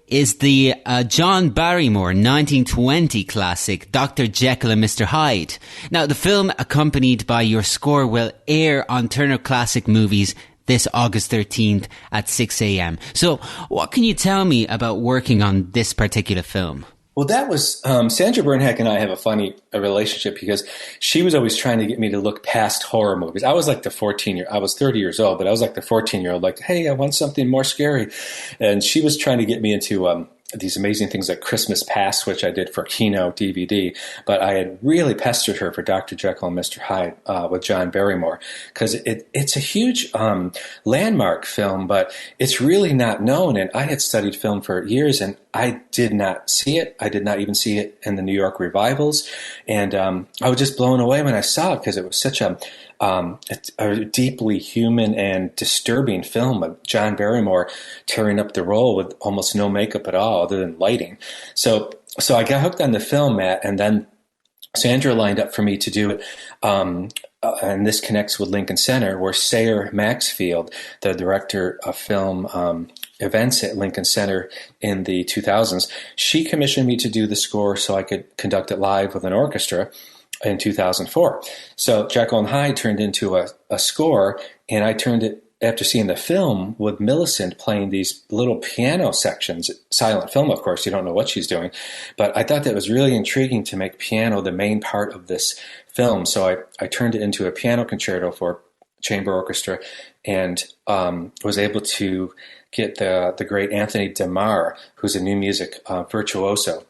is the John Barrymore 1920 classic, Dr. Jekyll and Mr. Hyde. Now, the film, accompanied by your score, will air on Turner Classic Movies this August 13th at 6 a.m. So what can you tell me about working on this particular film? Well, that was Sandra Bernhack and I have a funny relationship, because she was always trying to get me to look past horror movies. I was like I was 30 years old, but I was like the 14-year-old, like, hey, I want something more scary. And she was trying to get me into these amazing things like Christmas Past, which I did for Kino DVD. But I had really pestered her for Dr. Jekyll and Mr. Hyde with John Barrymore, because it's a huge landmark film, but it's really not known. And I had studied film for years, and I did not see it. I did not even see it in the New York revivals. And I was just blown away when I saw it, because it was such a deeply human and disturbing film of John Barrymore tearing up the role with almost no makeup at all other than lighting. So I got hooked on the film, Matt, and then Sandra lined up for me to do it. And this connects with Lincoln Center, where Sayre Maxfield, the director of film events at Lincoln Center in the 2000s, she commissioned me to do the score so I could conduct it live with an orchestra in 2004. So Jekyll and Hyde turned into a score, and I turned it, after seeing the film, with Millicent playing these little piano sections. Silent film, of course, you don't know what she's doing. But I thought that was really intriguing to make piano the main part of this film. So I turned it into a piano concerto for chamber orchestra, and was able to get the great Anthony DeMar, who's a new music virtuoso,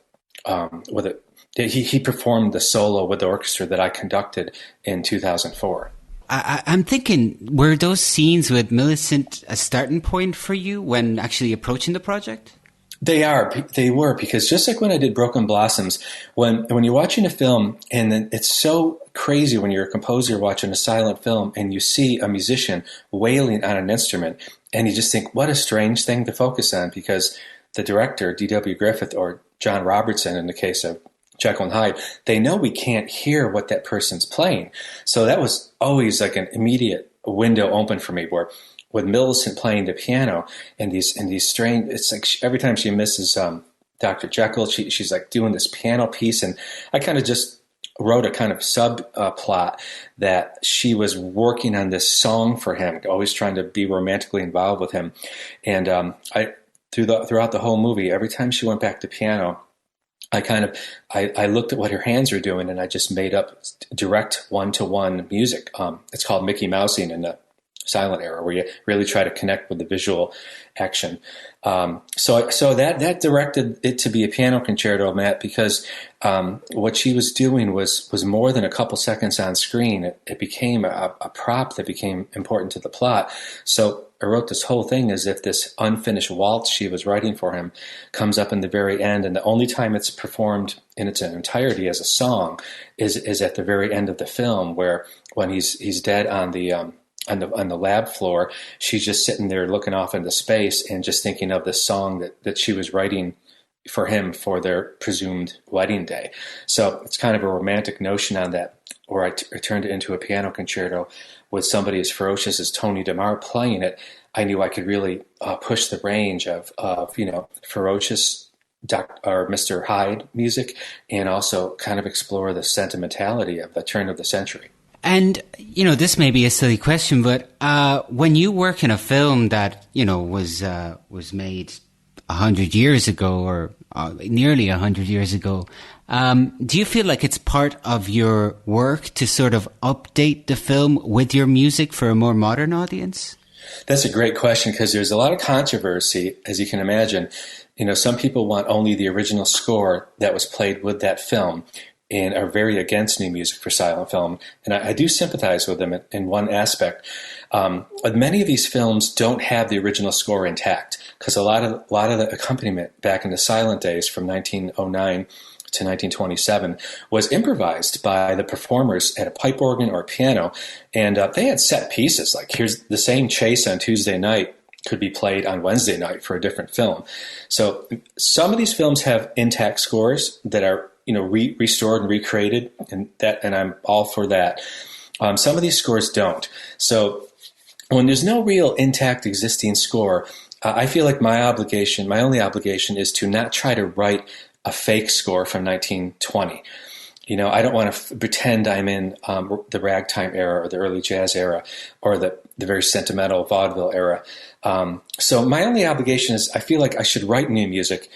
with it. He performed the solo with the orchestra that I conducted in 2004. I'm thinking, were those scenes with Millicent a starting point for you when actually approaching the project? They were, because just like when I did Broken Blossoms, when you're watching a film, and then it's so crazy when you're a composer watching a silent film and you see a musician wailing on an instrument, and you just think, what a strange thing to focus on, because the director, D.W. Griffith, or John Robertson in the case of Jekyll and Hyde, they know we can't hear what that person's playing. So that was always like an immediate window open for me, where with Millicent playing the piano and these strange, it's like every time she misses Dr. Jekyll, she's like doing this piano piece. And I kind of just wrote a kind of subplot that she was working on this song for him, always trying to be romantically involved with him. And throughout the whole movie, every time she went back to piano, I looked at what her hands were doing, and I just made up direct one-to-one music. It's called Mickey Mousing in the silent era, where you really try to connect with the visual action. So that directed it to be a piano concerto, Matt, because what she was doing was more than a couple seconds on screen. It became a prop that became important to the plot. So I wrote this whole thing as if this unfinished waltz she was writing for him comes up in the very end, and the only time it's performed in its entirety as a song is at the very end of the film, where when he's dead on the lab floor, she's just sitting there looking off into space and just thinking of this song that she was writing for him for their presumed wedding day. So it's kind of a romantic notion on that, where I turned it into a piano concerto with somebody as ferocious as Tony DeMar playing it. I knew I could really push the range of ferocious Mr. Hyde music, and also kind of explore the sentimentality of the turn of the century. And, this may be a silly question, but when you work in a film that, was made 100 years ago, or nearly 100 years ago, do you feel like it's part of your work to sort of update the film with your music for a more modern audience? That's a great question, because there's a lot of controversy, as you can imagine. Some people want only the original score that was played with that film, and are very against new music for silent film. And I do sympathize with them in one aspect. Many of these films don't have the original score intact, because a lot of the accompaniment back in the silent days from 1909 to 1927 was improvised by the performers at a pipe organ or a piano. And they had set pieces, like here's the same chase on Tuesday night could be played on Wednesday night for a different film. So some of these films have intact scores that are restored and recreated, and I'm all for that. Some of these scores don't. So when there's no real intact existing score, I feel like my only obligation is to not try to write a fake score from 1920. I don't want to pretend I'm in the ragtime era or the early jazz era or the very sentimental vaudeville era. So my only obligation is I feel like I should write new music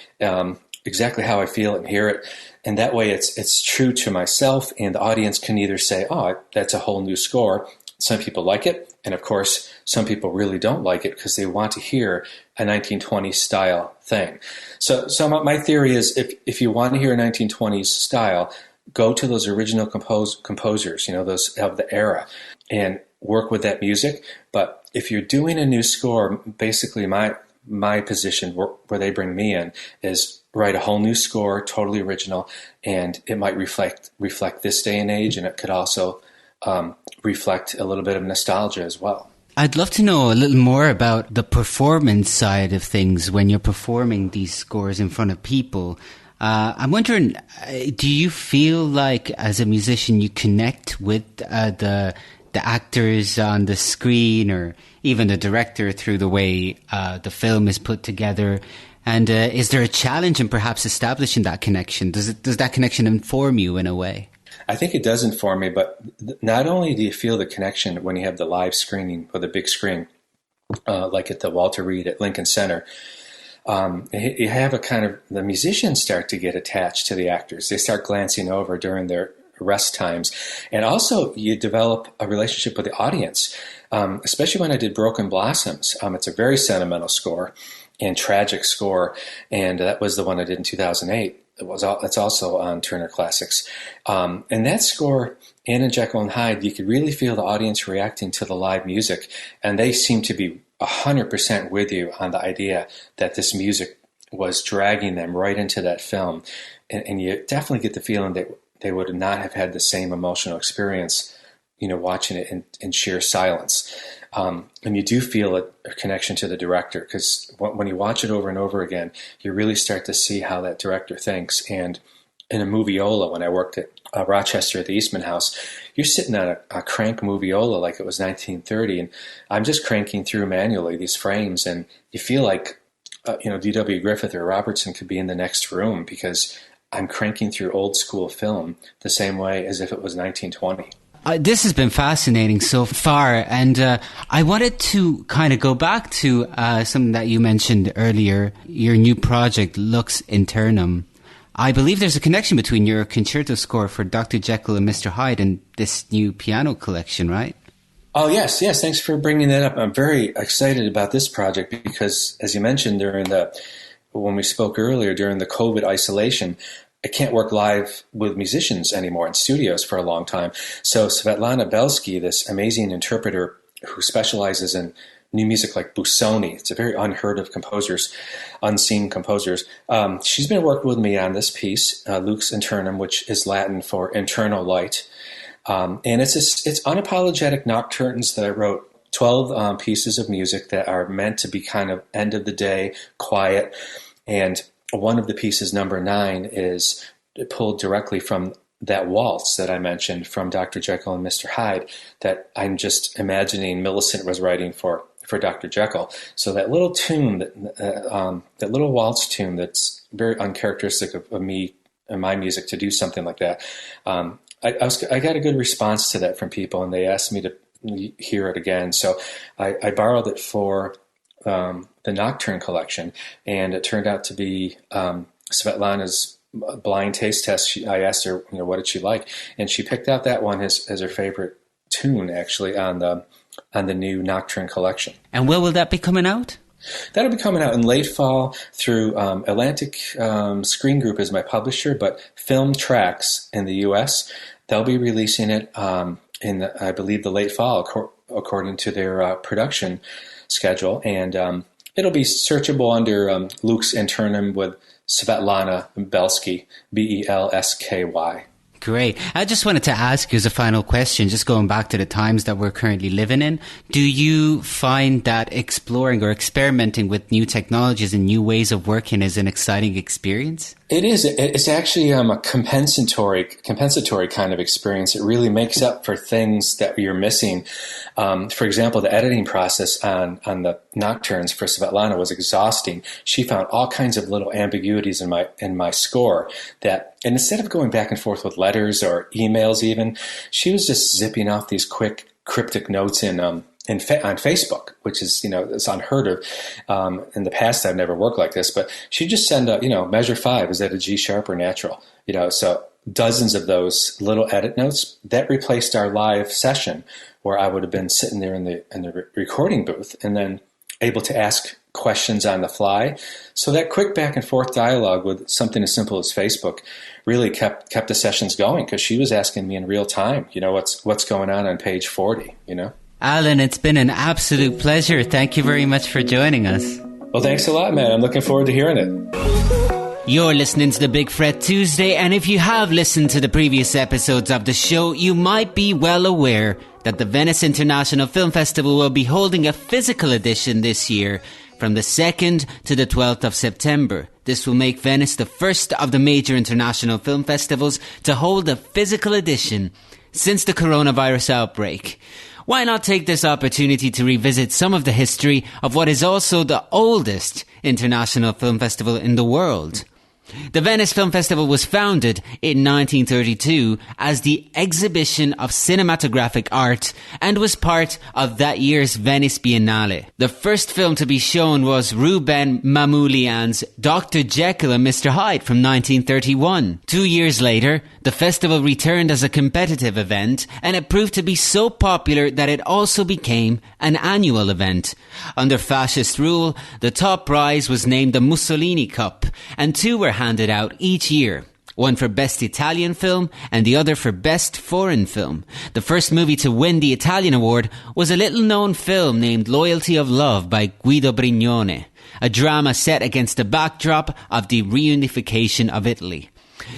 exactly how I feel it and hear it. And that way it's true to myself, and the audience can either say, oh, that's a whole new score. Some people like it, And of course, some people really don't like it because they want to hear a 1920s style thing. So my theory is if you want to hear a 1920s style, go to those original composers, those of the era, and work with that music. But if you're doing a new score, basically my position where they bring me in is write a whole new score, totally original, and it might reflect this day and age, and it could also reflect a little bit of nostalgia as well. I'd love to know a little more about the performance side of things when you're performing these scores in front of people. I'm wondering, do you feel like as a musician you connect with the actors on the screen, or even the director through the way the film is put together? And is there a challenge in perhaps establishing that connection? Does that connection inform you in a way? I think it does inform me, but not only do you feel the connection when you have the live screening or the big screen, like at the Walter Reed at Lincoln Center, you have a kind of, the musicians start to get attached to the actors. They start glancing over during their rest times. And also you develop a relationship with the audience, especially when I did Broken Blossoms. It's a very sentimental score and tragic score, and that was the one I did in 2008. It's also on Turner Classics. And that score, and in Jekyll and Hyde, you could really feel the audience reacting to the live music, and they seemed to be 100% with you on the idea that this music was dragging them right into that film. And you definitely get the feeling that they would not have had the same emotional experience, watching it in sheer silence. And you do feel a connection to the director, because when you watch it over and over again, you really start to see how that director thinks. And in a moviola, when I worked at Rochester at the Eastman House, you're sitting on a crank moviola like it was 1930, and I'm just cranking through manually these frames, and you feel like D.W. Griffith or Robertson could be in the next room, because I'm cranking through old school film the same way as if it was 1920. This has been fascinating so far, and I wanted to kind of go back to something that you mentioned earlier, your new project, Lux Internum. I believe there's a connection between your concerto score for Dr. Jekyll and Mr. Hyde and this new piano collection, right? Oh, yes. Thanks for bringing that up. I'm very excited about this project because, as you mentioned, when we spoke earlier, during the COVID isolation, I can't work live with musicians anymore in studios for a long time. So Svetlana Belsky, this amazing interpreter who specializes in new music like Busoni, it's a very unheard of composers, unseen composers. She's been working with me on this piece, Lux Internum, which is Latin for internal light. And it's unapologetic nocturnes that I wrote, 12 pieces of music that are meant to be kind of end of the day, quiet. And one of the pieces, number 9, is pulled directly from that waltz that I mentioned from Dr. Jekyll and Mr. Hyde, that I'm just imagining Millicent was writing for Dr. Jekyll. So that little tune, that little waltz tune that's very uncharacteristic of me and my music to do something like that. I got a good response to that from people, and they asked me to hear it again. So I borrowed it for the Nocturne collection, and it turned out to be Svetlana's blind taste test. I asked her, what did she like, and she picked out that one as her favorite tune, actually, on the new Nocturne collection. And when will that be coming out? That'll be coming out in late fall through Atlantic Screen Group is my publisher, but Film Tracks in the U.S., they'll be releasing it in, I believe, the late fall, according to their production schedule. And it'll be searchable under Lux Internum with Svetlana Belsky, Belsky. Great. I just wanted to ask you as a final question, just going back to the times that we're currently living in, do you find that exploring or experimenting with new technologies and new ways of working is an exciting experience? It is. It's actually a compensatory kind of experience. It really makes up for things that you're missing. For example, the editing process on the Nocturnes for Svetlana was exhausting. She found all kinds of little ambiguities in my score and instead of going back and forth with letters or emails even, she was just zipping off these quick cryptic notes on Facebook, which is, it's unheard of. In the past, I've never worked like this, but she'd just send measure 5, is that a G sharp or natural? So dozens of those little edit notes. That replaced our live session, where I would have been sitting there in the recording booth and then able to ask questions on the fly. So that quick back and forth dialogue with something as simple as Facebook really kept the sessions going, because she was asking me in real time, what's going on page 40, Alan, it's been an absolute pleasure. Thank you very much for joining us. Well, thanks a lot, man. I'm looking forward to hearing it. You're listening to the Big Fret Tuesday, and if you have listened to the previous episodes of the show, you might be well aware that the Venice International Film Festival will be holding a physical edition this year from the 2nd to the 12th of September. This will make Venice the first of the major international film festivals to hold a physical edition since the coronavirus outbreak. Why not take this opportunity to revisit some of the history of what is also the oldest international film festival in the world? The Venice Film Festival was founded in 1932 as the Exhibition of Cinematographic Art and was part of that year's Venice Biennale. The first film to be shown was Ruben Mamoulian's Dr. Jekyll and Mr. Hyde from 1931. 2 years later, the festival returned as a competitive event, and it proved to be so popular that it also became an annual event. Under fascist rule, the top prize was named the Mussolini Cup, and 2 were handed out each year. One for Best Italian Film and the other for Best Foreign Film. The first movie to win the Italian award was a little-known film named Loyalty of Love by Guido Brignone, a drama set against the backdrop of the reunification of Italy.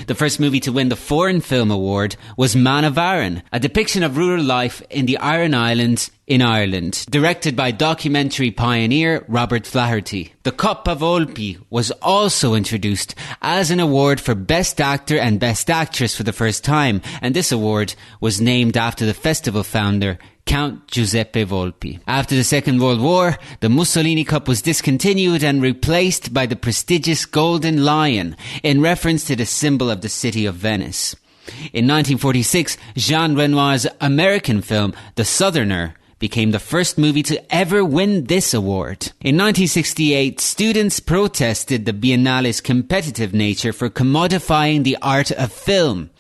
The first movie to win the Foreign Film Award was Man of Iron, a depiction of rural life in the Iron Islands in Ireland, directed by documentary pioneer Robert Flaherty. The Coppa Volpi was also introduced as an award for Best Actor and Best Actress for the first time, and this award was named after the festival founder, Count Giuseppe Volpi. After the Second World War, the Mussolini Cup was discontinued and replaced by the prestigious Golden Lion, in reference to the symbol of the city of Venice. In 1946, Jean Renoir's American film, The Southerner, became the first movie to ever win this award. In 1968, students protested the Biennale's competitive nature for commodifying the art of film.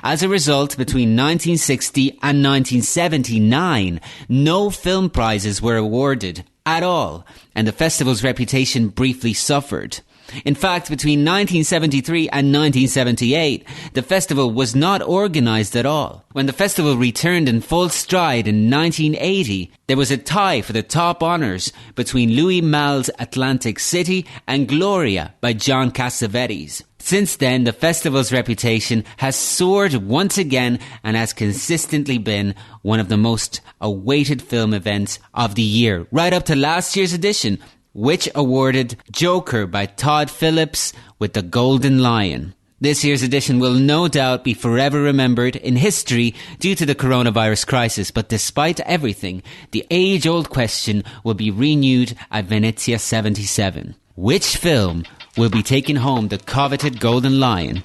As a result, between 1960 and 1979, no film prizes were awarded at all, and the festival's reputation briefly suffered. In fact, between 1973 and 1978, the festival was not organised at all. When the festival returned in full stride in 1980, there was a tie for the top honours between Louis Malle's Atlantic City and Gloria by John Cassavetes. Since then, the festival's reputation has soared once again and has consistently been one of the most awaited film events of the year, right up to last year's edition, which awarded Joker by Todd Phillips with the Golden Lion. This year's edition will no doubt be forever remembered in history due to the coronavirus crisis, but despite everything, the age-old question will be renewed at Venezia 77. Which film will be taking home the coveted Golden Lion?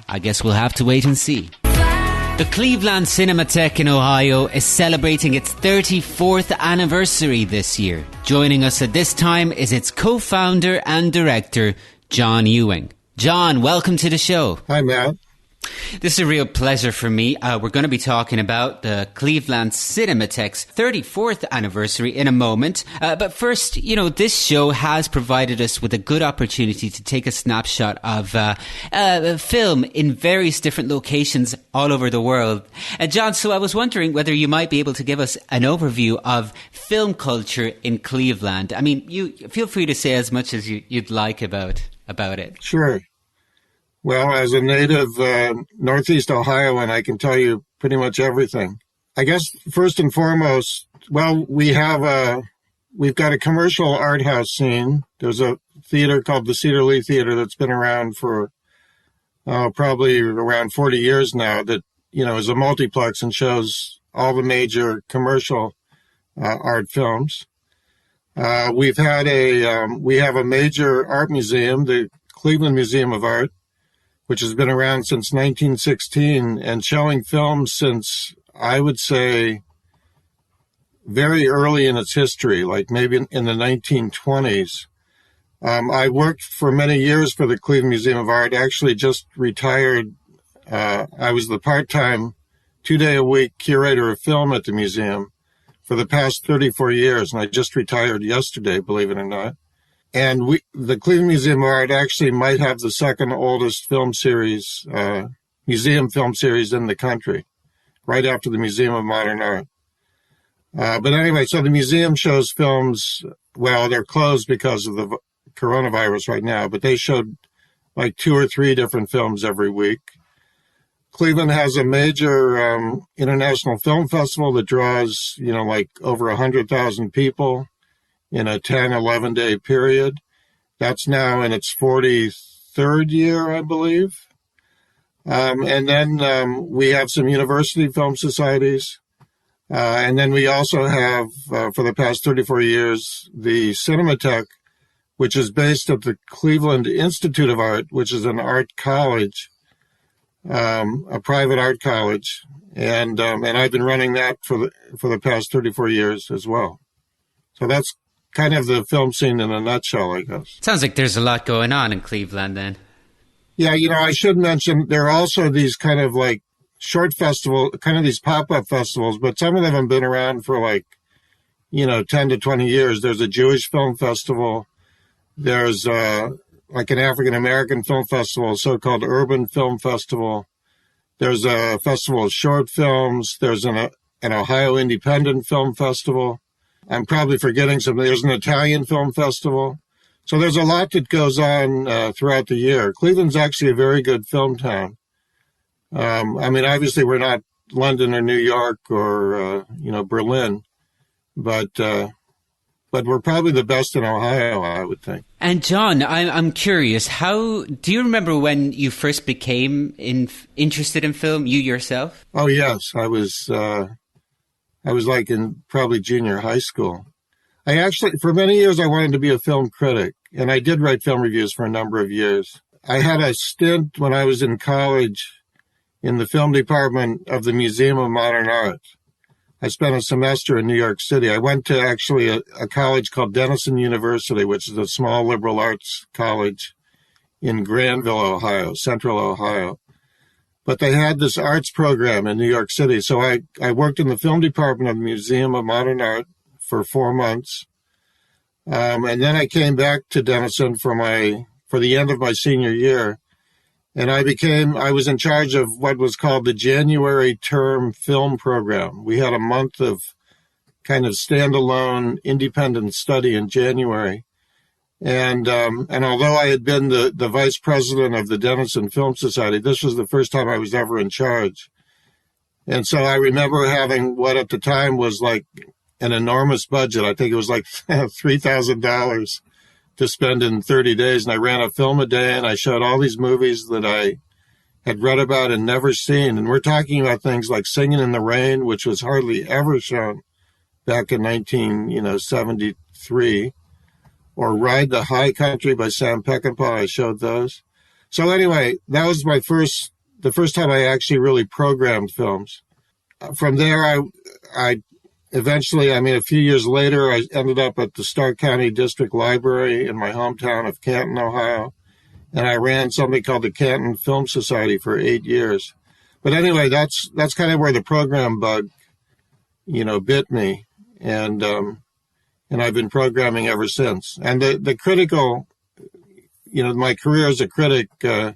I guess we'll have to wait and see. The Cleveland Cinematheque in Ohio is celebrating its 34th anniversary this year. Joining us at this time is its co-founder and director, John Ewing. John, welcome to the show. Hi, Matt. This is a real pleasure for me. We're going to be talking about the Cleveland Cinematheque's 34th anniversary in a moment. But first, this show has provided us with a good opportunity to take a snapshot of film in various different locations all over the world. John, so I was wondering whether you might be able to give us an overview of film culture in Cleveland. I mean, you feel free to say as much as you'd like about it. Sure. Well, as a native Northeast Ohioan, I can tell you pretty much everything. I guess first and foremost, well, we've got a commercial art house scene. There's a theater called the Cedar Lee Theater that's been around for probably around 40 years now. That is a multiplex and shows all the major commercial art films. We have a major art museum, the Cleveland Museum of Art, which has been around since 1916 and showing films since, I would say, very early in its history, like maybe in the 1920s. I worked for many years for the Cleveland Museum of Art, actually just retired I was the part-time 2-day-a-week curator of film at the museum for the past 34 years, and I just retired yesterday, believe it or not. And the Cleveland Museum of Art actually might have the second oldest film series, museum film series in the country, right after the Museum of Modern Art. But anyway, so the museum shows films, well, they're closed because of the coronavirus right now, but they showed like 2 or 3 different films every week. Cleveland has a major international film festival that draws, like over 100,000 people in a 10, 11-day period. That's now in its 43rd year, I believe. And then we have some university film societies. And then we also have, for the past 34 years, the Cinematheque, which is based at the Cleveland Institute of Art, which is an art college, a private art college. And I've been running that for the past 34 years as well. So that's kind of the film scene in a nutshell, I guess. Sounds like there's a lot going on in Cleveland then. Yeah, I should mention there are also these kind of like short festival, kind of these pop-up festivals, but some of them have been around for 10 to 20 years. There's a Jewish film festival. There's like an African-American film festival, a so-called urban film festival. There's a festival of short films. There's an Ohio independent film festival. I'm probably forgetting something. There's an Italian film festival. So there's a lot that goes on throughout the year. Cleveland's actually a very good film town. Obviously we're not London or New York or, Berlin, but we're probably the best in Ohio, I would think. And John, I'm curious, do you remember when you first became interested in film, you yourself? Oh, yes. I was like in probably junior high school. For many years, I wanted to be a film critic, and I did write film reviews for a number of years. I had a stint when I was in college in the film department of the Museum of Modern Art. I spent a semester in New York City. I went to actually a college called Denison University, which is a small liberal arts college in Granville, Ohio, central Ohio. But they had this arts program in New York City. So I worked in the film department of the Museum of Modern Art for 4 months. And then I came back to Denison for the end of my senior year. And I was in charge of what was called the January term film program. We had a month of kind of standalone independent study in January. And although I had been the vice president of the Denison Film Society, this was the first time I was ever in charge. And so I remember having what at the time was like an enormous budget. I think it was like $3,000 to spend in 30 days. And I ran a film a day and I showed all these movies that I had read about and never seen. And we're talking about things like Singing in the Rain, which was hardly ever shown back in 1973, or Ride the High Country by Sam Peckinpah. I showed those. So anyway, that was the first time I actually really programmed films. From there, I eventually, a few years later, I ended up at the Stark County District Library in my hometown of Canton, Ohio, and I ran something called the Canton Film Society for 8 years. But anyway, that's kind of where the program bug, bit me, and I've been programming ever since. And the critical, my career as a critic, kind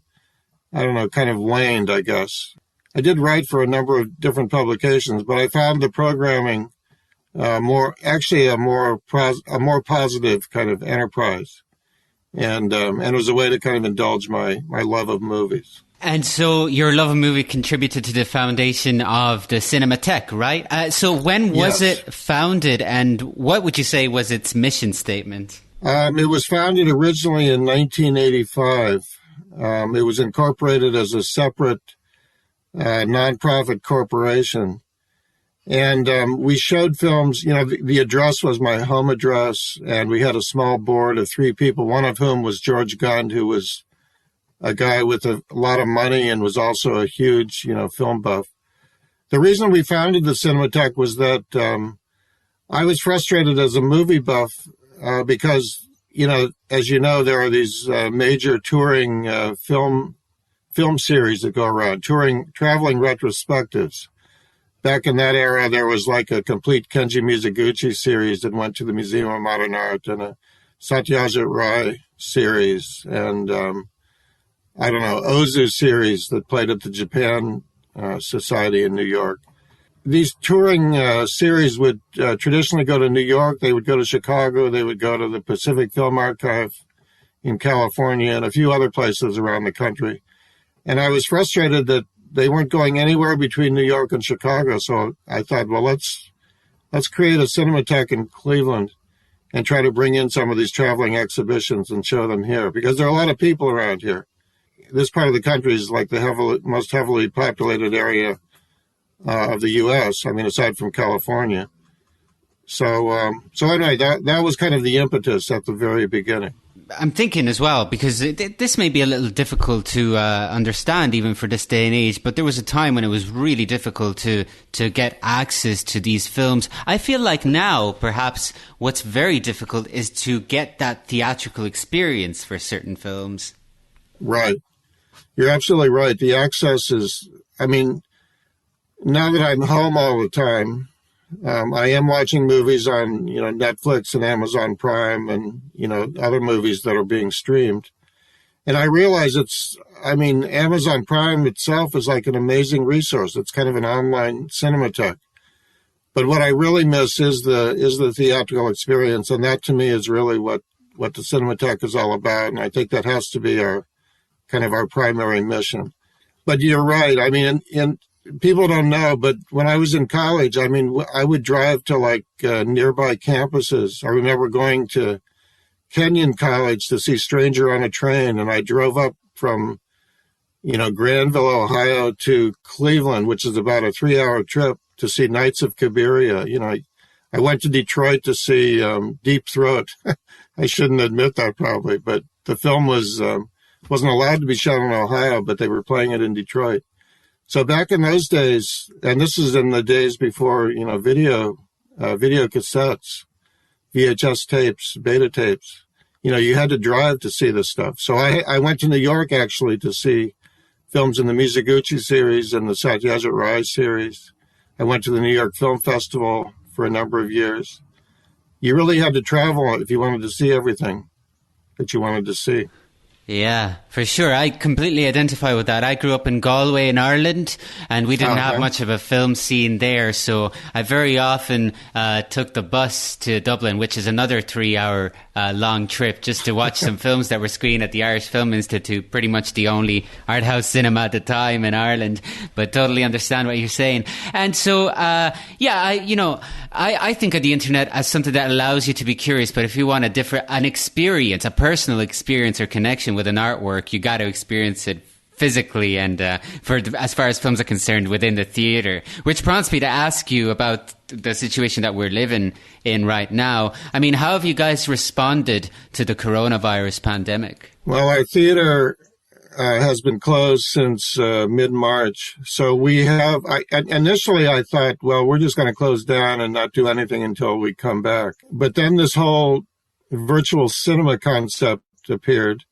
of waned, I guess. I did write for a number of different publications, but I found the programming a more positive kind of enterprise, and it was a way to kind of indulge my love of movies. And so your love of movie contributed to the foundation of the Cinematheque, right? So when was it founded, and what would you say was its mission statement? It was founded originally in 1985. It was incorporated as a separate nonprofit corporation. And we showed films, the address was my home address, and we had a small board of 3 people, one of whom was George Gund, who was a guy with a lot of money and was also a huge, film buff. The reason we founded the Cinematheque was that I was frustrated as a movie buff because, as you know, there are these major touring film film series that go around, traveling retrospectives. Back in that era, there was like a complete Kenji Mizuguchi series that went to the Museum of Modern Art, and a Satyajit Ray series, and Ozu series that played at the Japan Society in New York. These touring series would traditionally go to New York. They would go to Chicago. They would go to the Pacific Film Archive in California and a few other places around the country. And I was frustrated that they weren't going anywhere between New York and Chicago. So I thought, well, let's create a Cinematheque in Cleveland and try to bring in some of these traveling exhibitions and show them here, because there are a lot of people around here. This part of the country is like the most heavily populated area of the U.S. I mean, aside from California. So anyway, that was kind of the impetus at the very beginning. I'm thinking as well, because this may be a little difficult to understand even for this day and age, but there was a time when it was really difficult to get access to these films. I feel like now, perhaps, what's very difficult is to get that theatrical experience for certain films. Right. You're absolutely right. The access is, I mean, now that I'm home all the time, I am watching movies on, Netflix and Amazon Prime and, other movies that are being streamed. And I realize Amazon Prime itself is like an amazing resource. It's kind of an online Cinematheque. But what I really miss is the theatrical experience. And that to me is really what the Cinematheque is all about. And I think that has to be our primary mission. But you're right. I mean, people don't know, but when I was in college, I would drive to nearby campuses. I remember going to Kenyon College to see Stranger on a Train, and I drove up from, Granville, Ohio to Cleveland, which is about a 3-hour trip, to see Nights of Cabiria. I went to Detroit to see Deep Throat. I shouldn't admit that probably, but the film wasn't allowed to be shot in Ohio, but they were playing it in Detroit. So back in those days, and this is in the days before, video cassettes, VHS tapes, beta tapes, you had to drive to see this stuff. So I went to New York actually to see films in the Mizuguchi series and the Satyajit Ray series. I went to the New York Film Festival for a number of years. You really had to travel if you wanted to see everything that you wanted to see. Yeah, for sure. I completely identify with that. I grew up in Galway in Ireland, and we didn't have much of a film scene there, so I very often took the bus to Dublin, which is another 3-hour long trip, just to watch some films that were screened at the Irish Film Institute, pretty much the only art house cinema at the time in Ireland, but totally understand what you're saying. And so, I think of the internet as something that allows you to be curious, but if you want an experience, a personal experience or connection with an artwork, you got to experience it physically and as far as films are concerned within the theater, which prompts me to ask you about the situation that we're living in right now. I mean, how have you guys responded to the coronavirus pandemic? Well, our theater has been closed since mid-March. So initially I thought, well, we're just going to close down and not do anything until we come back. But then this whole virtual cinema concept appeared.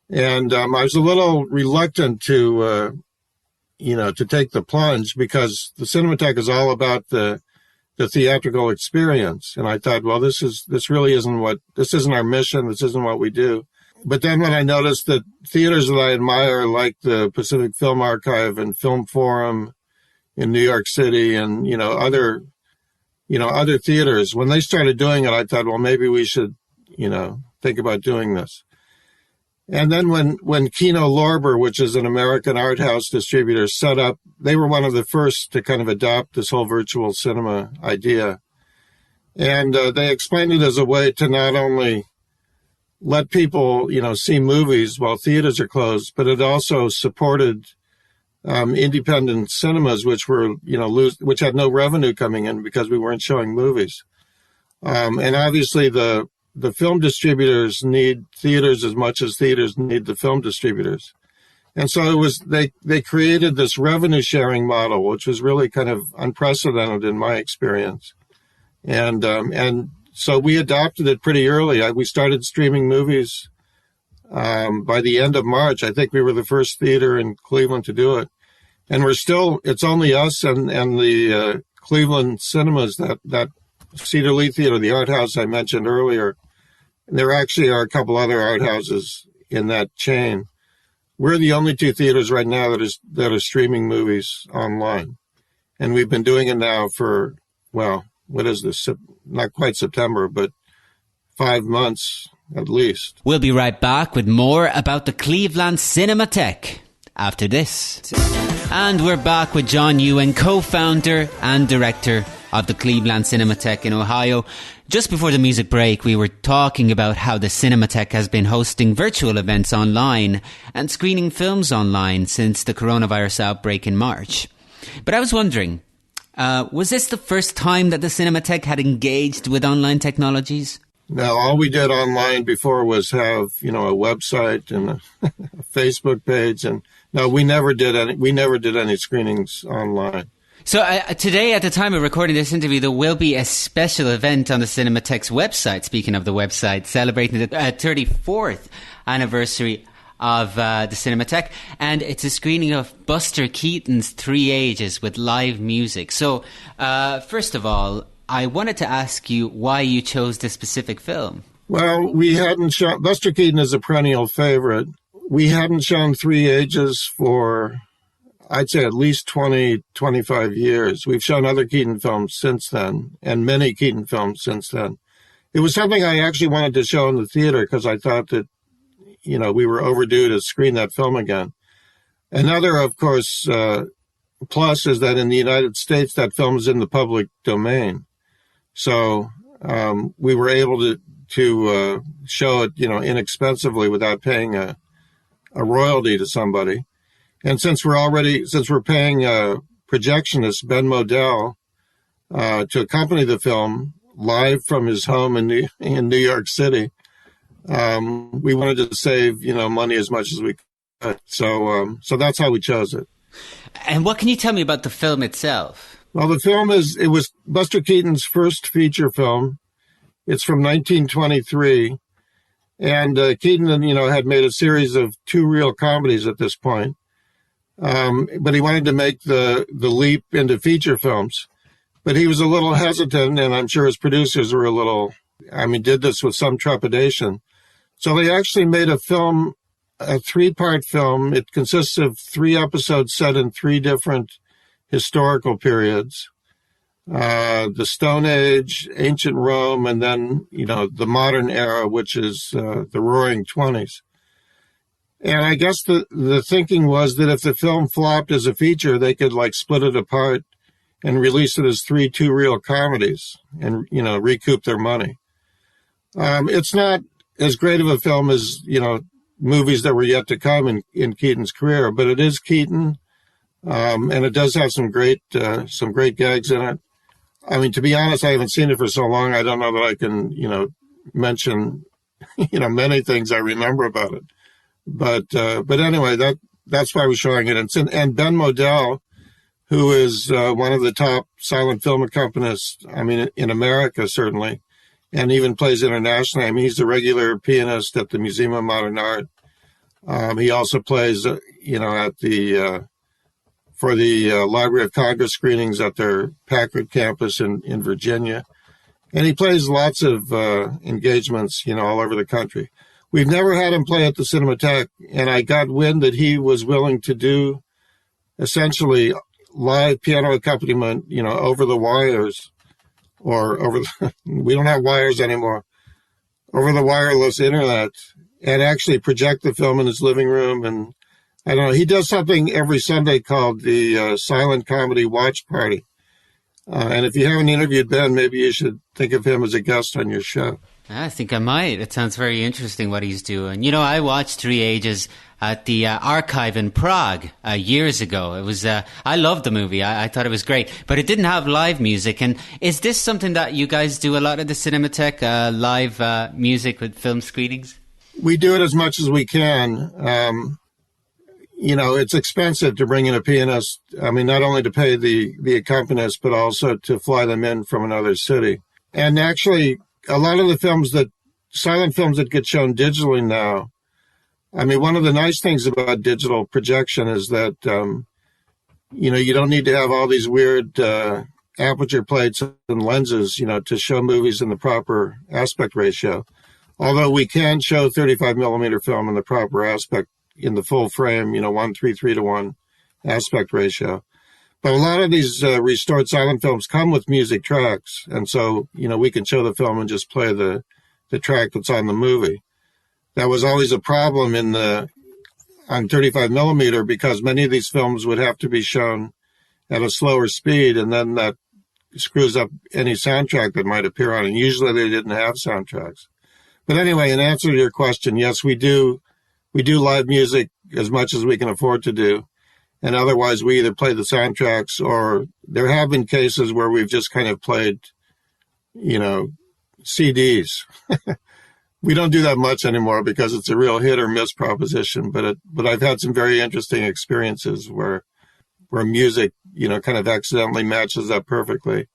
And I was a little reluctant to take the plunge, because the Cinematheque is all about the theatrical experience. And I thought, well, this isn't our mission. This isn't what we do. But then when I noticed that theaters that I admire, like the Pacific Film Archive and Film Forum in New York City and, other theaters, when they started doing it, I thought, well, maybe we should, think about doing this. And then when Kino Lorber, which is an American art house distributor, set up, they were one of the first to kind of adopt this whole virtual cinema idea. And they explained it as a way to not only let people, see movies while theaters are closed, but it also supported independent cinemas, which were, which had no revenue coming in because we weren't showing movies. And obviously the film distributors need theaters as much as theaters need the film distributors. And so they created this revenue sharing model, which was really kind of unprecedented in my experience. And so we adopted it pretty early. We started streaming movies by the end of March. I think we were the first theater in Cleveland to do it. And it's only us and the Cleveland cinemas, that Cedar Lee Theater, the art house I mentioned earlier. There actually are a couple other art houses in that chain. We're the only two theaters right now that are streaming movies online. And we've been doing it now for, well, what is this? Not quite September, but 5 months at least. We'll be right back with more about the Cleveland Cinematheque after this. And we're back with John Ewing, co-founder and director of the Cleveland Cinematheque in Ohio. Just before the music break, we were talking about how the Cinematheque has been hosting virtual events online and screening films online since the coronavirus outbreak in March. But I was wondering, was this the first time that the Cinematheque had engaged with online technologies? No, all we did online before was have, a website and a Facebook page, and no, we never did any screenings online. So today, at the time of recording this interview, there will be a special event on the Cinematheque's website, speaking of the website, celebrating the 34th anniversary of the Cinematheque, and it's a screening of Buster Keaton's Three Ages with live music. So, first of all, I wanted to ask you why you chose this specific film. Well, we hadn't shown... Buster Keaton is a perennial favorite. We hadn't shown Three Ages for, I'd say, at least 20, 25 years. We've shown other Keaton films since then, and many Keaton films since then. It was something I actually wanted to show in the theater because I thought that, we were overdue to screen that film again. Another, of course, plus is that in the United States, that film is in the public domain. So we were able to show it, inexpensively without paying a royalty to somebody. And since we're paying a projectionist, Ben Modell, to accompany the film live from his home in New York City, we wanted to save, money as much as we could. So that's how we chose it. And what can you tell me about the film itself? Well, the film it was Buster Keaton's first feature film. It's from 1923. And Keaton, had made a series of two reel comedies at this point. But he wanted to make the leap into feature films. But he was a little hesitant, and I'm sure his producers were did this with some trepidation. So they actually made a 3-part film. It consists of 3 episodes set in 3 different historical periods. The Stone Age, ancient Rome, and then, the modern era, which is the Roaring 20s. And I guess the thinking was that if the film flopped as a feature, they could split it apart and release it as 3 two-reel comedies and, recoup their money. It's not as great of a film as, movies that were yet to come in Keaton's career, but it is Keaton. And it does have some great gags in it. I mean, to be honest, I haven't seen it for so long. I don't know that I can, mention, many things I remember about it. But anyway, that's why we're showing it. And Ben Modell, who is one of the top silent film accompanists, in America, certainly, and even plays internationally. He's a regular pianist at the Museum of Modern Art. He also plays, for the Library of Congress screenings at their Packard campus in Virginia. And he plays lots of engagements, all over the country. We've never had him play at the Cinematheque, and I got wind that he was willing to do essentially live piano accompaniment, over the wires, or we don't have wires anymore, over the wireless internet, and actually project the film in his living room. And I don't know, he does something every Sunday called the Silent Comedy Watch Party. And if you haven't interviewed Ben, maybe you should think of him as a guest on your show. I think I might. It sounds very interesting what he's doing. I watched Three Ages at the Archive in Prague years ago. It was I loved the movie. I thought it was great, but it didn't have live music. And is this something that you guys do a lot at the Cinematheque, live music with film screenings? We do it as much as we can. It's expensive to bring in a pianist. Not only to pay the accompanist, but also to fly them in from another city. And actually, a lot of the silent films that get shown digitally now, I mean, one of the nice things about digital projection is that, you don't need to have all these weird aperture plates and lenses, to show movies in the proper aspect ratio. Although we can show 35 millimeter film in the proper aspect, in the full frame, 1:3:3 to 1 aspect ratio. But a lot of these restored silent films come with music tracks. And so, we can show the film and just play the track that's on the movie. That was always a problem on 35 millimeter because many of these films would have to be shown at a slower speed, and then that screws up any soundtrack that might appear on it. And usually they didn't have soundtracks. But anyway, in answer to your question, yes, we do live music as much as we can afford to do. And otherwise, we either play the soundtracks, or there have been cases where we've just kind of played, CDs. We don't do that much anymore because it's a real hit or miss proposition. But I've had some very interesting experiences where music, kind of accidentally matches up perfectly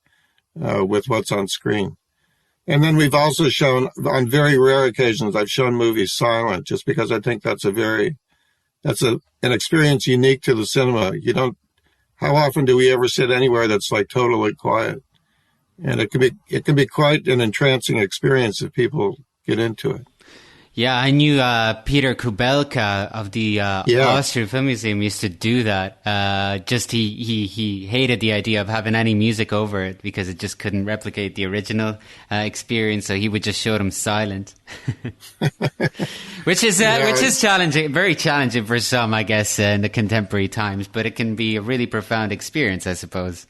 with what's on screen. And then we've also shown, on very rare occasions, I've shown movies silent, just because I think that's an experience unique to the cinema. How often do we ever sit anywhere that's like totally quiet? And it can be quite an entrancing experience if people get into it. Yeah, I knew Peter Kubelka of the Austrian Film Museum used to do that. He hated the idea of having any music over it because it just couldn't replicate the original experience. So he would just show them silent, which is challenging, very challenging for some, I guess, in the contemporary times. But it can be a really profound experience, I suppose.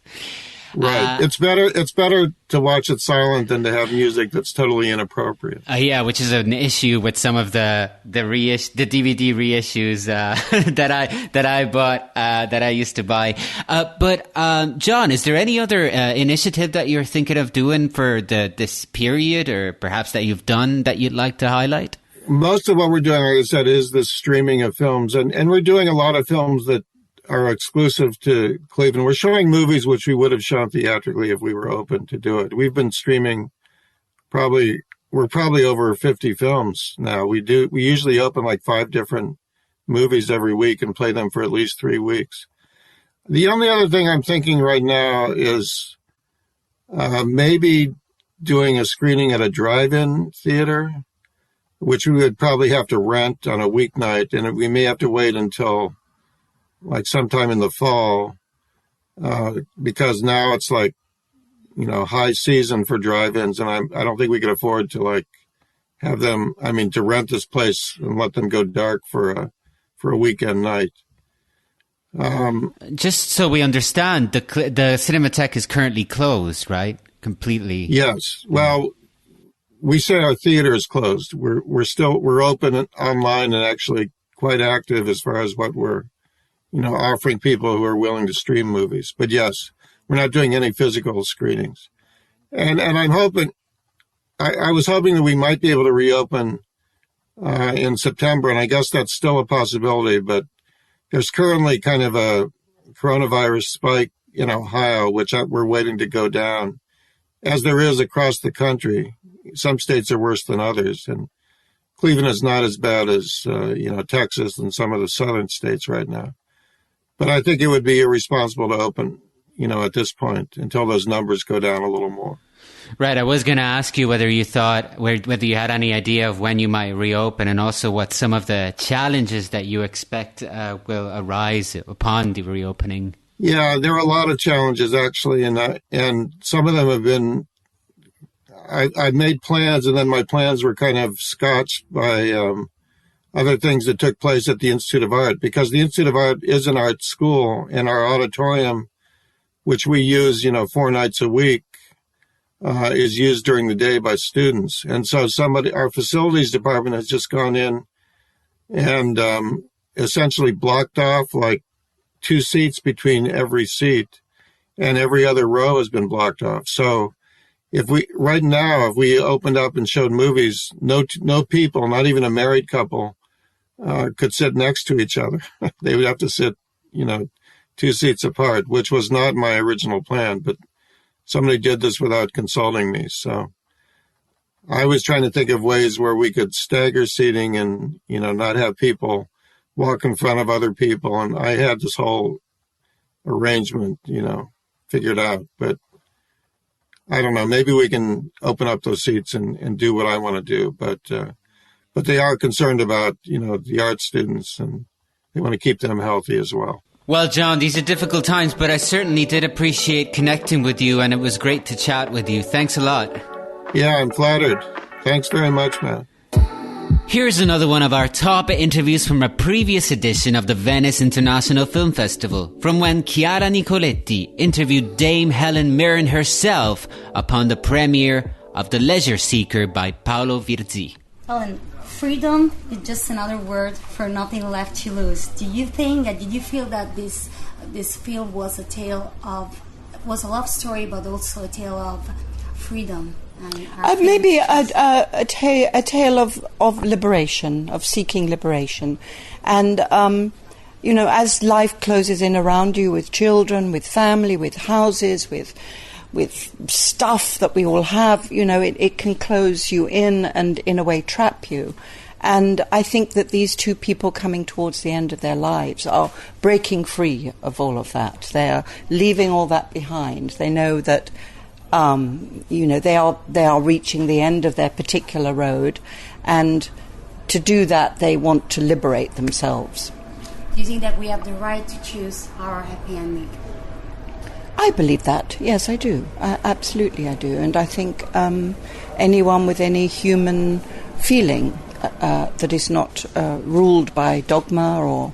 Right. It's better to watch it silent than to have music that's totally inappropriate. Yeah, which is an issue with some of the DVD reissues that I bought, that I used to buy. But John, is there any other initiative that you're thinking of doing for this period, or perhaps that you've done that you'd like to highlight? Most of what we're doing, like I said, is the streaming of films, and we're doing a lot of films that are exclusive to Cleveland. We're showing movies which we would have shown theatrically if we were open to do it. We've been streaming we're probably over 50 films now. We usually open like 5 different movies every week and play them for at least 3 weeks. The only other thing I'm thinking right now is maybe doing a screening at a drive-in theater, which we would probably have to rent on a weeknight, and we may have to wait until like sometime in the fall, because now it's like, high season for drive-ins, and I don't think we could afford to have them, to rent this place and let them go dark for a weekend night. Just so we understand, the Cinematheque is currently closed, right? Completely. Yes. Well, we say our theater is closed. We're open online and actually quite active as far as what we're offering people who are willing to stream movies. But yes, we're not doing any physical screenings. And I'm hoping, I was hoping that we might be able to reopen in September, and I guess that's still a possibility, but there's currently kind of a coronavirus spike in Ohio, which we're waiting to go down, as there is across the country. Some states are worse than others, and Cleveland is not as bad as, Texas and some of the southern states right now. But I think it would be irresponsible to open, at this point until those numbers go down a little more. Right. I was going to ask you whether you had any idea of when you might reopen, and also what some of the challenges that you expect will arise upon the reopening. Yeah, there are a lot of challenges actually, and some of them have been. I made plans, and then my plans were kind of scotched by other things that took place at the Institute of Art, because the Institute of Art is an art school, and our auditorium, which we use, 4 nights a week, is used during the day by students. And so our facilities department has just gone in and essentially blocked off like 2 seats between every seat, and every other row has been blocked off. So if we opened up and showed movies, no people, not even a married couple, could sit next to each other. They would have to sit, 2 seats apart, which was not my original plan, but somebody did this without consulting me. So I was trying to think of ways where we could stagger seating and, not have people walk in front of other people. And I had this whole arrangement, figured out. But I don't know, maybe we can open up those seats and do what I want to do. But they are concerned about, the art students, and they want to keep them healthy as well. Well, John, these are difficult times, but I certainly did appreciate connecting with you, and it was great to chat with you. Thanks a lot. Yeah, I'm flattered. Thanks very much, Matt. Here's another one of our top interviews from a previous edition of the Venice International Film Festival, from when Chiara Nicoletti interviewed Dame Helen Mirren herself upon the premiere of The Leisure Seeker by Paolo Virzi. Helen, freedom is just another word for nothing left to lose. Did you feel that this film was was a love story, but also a tale of freedom? Maybe a tale of liberation, of seeking liberation. And, as life closes in around you with children, with family, with houses, with stuff that we all have, it can close you in and in a way trap you. And I think that these two people coming towards the end of their lives are breaking free of all of that. They're leaving all that behind. They know that they are reaching the end of their particular road, and to do that, they want to liberate themselves. Do you think that we have the right to choose our happy ending? I believe that. Yes, I do. Absolutely, I do. And I think anyone with any human feeling that is not ruled by dogma or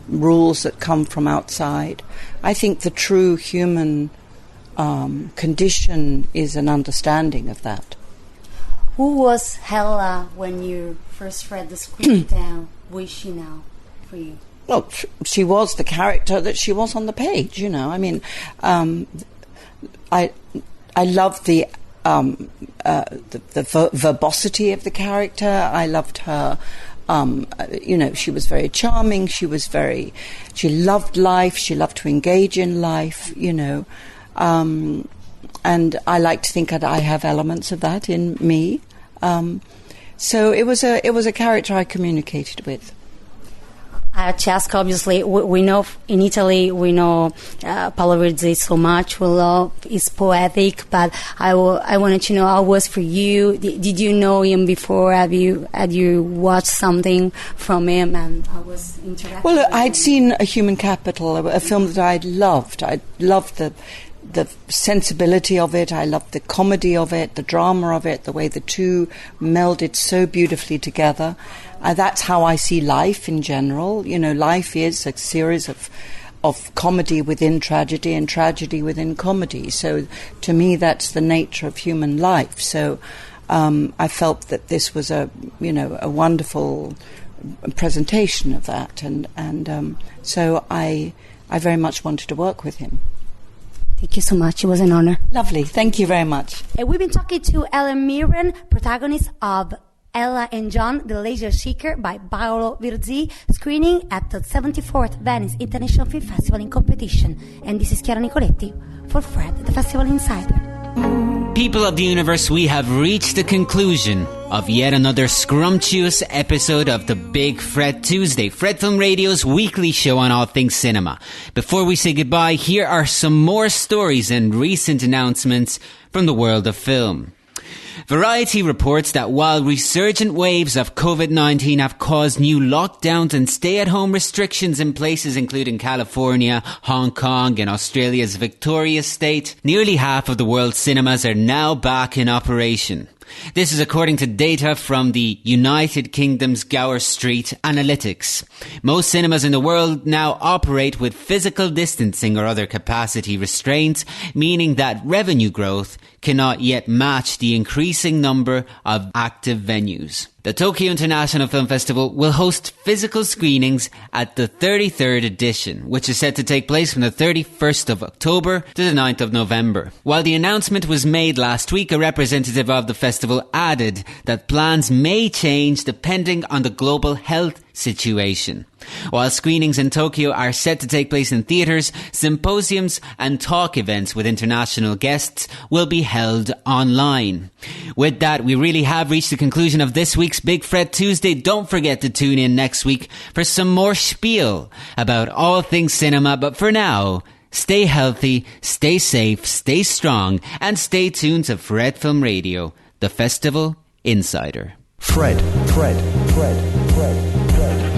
rules that come from outside. I think the true human condition is an understanding of that. Who was Hella when you first read the script, and who is she now for you? Well, she was the character that she was on the page, I mean, I love the verbosity of the character. I loved her. She was very charming. She loved life. She loved to engage in life, and I like to think that I have elements of that in me. So it was a character I communicated with. Cesc, obviously, we know in Italy, Paolo Virzi so much. We love his poetic, but I wanted to know how it was for you. Did you know him before? Had you watched something from him, and how was interacting? Well, I'd seen A Human Capital, a film that I loved. I loved the sensibility of it. I loved the comedy of it, the drama of it, the way the two melded so beautifully together. That's how I see life in general. Life is a series of comedy within tragedy and tragedy within comedy. So to me, that's the nature of human life. So I felt that this was a wonderful presentation of that, and so I very much wanted to work with him. Thank you so much. It was an honor. Lovely. Thank you very much. We've been talking to Helen Mirren, protagonist of Ella and John, The Leisure Seeker by Paolo Virzi, screening at the 74th Venice International Film Festival in competition. And this is Chiara Nicoletti for Fred, the Festival Insider. People of the universe, we have reached the conclusion of yet another scrumptious episode of the Big Fred Tuesday, Fred Film Radio's weekly show on all things cinema. Before we say goodbye, here are some more stories and recent announcements from the world of film. Variety reports that while resurgent waves of COVID-19 have caused new lockdowns and stay-at-home restrictions in places including California, Hong Kong and Australia's Victoria State, nearly half of the world's cinemas are now back in operation. This is according to data from the United Kingdom's Gower Street Analytics. Most cinemas in the world now operate with physical distancing or other capacity restraints, meaning that revenue growth cannot yet match the increasing number of active venues. The Tokyo International Film Festival will host physical screenings at the 33rd edition, which is set to take place from the 31st of October to the 9th of November. While the announcement was made last week, a representative of the festival added that plans may change depending on the global health situation. While screenings in Tokyo are set to take place in theatres, symposiums and talk events with international guests will be held online. With that, we really have reached the conclusion of this week's Big Fred Tuesday. Don't forget to tune in next week for some more spiel about all things cinema. But for now, stay healthy, stay safe, stay strong, and stay tuned to Fred Film Radio, the Festival Insider. Fred.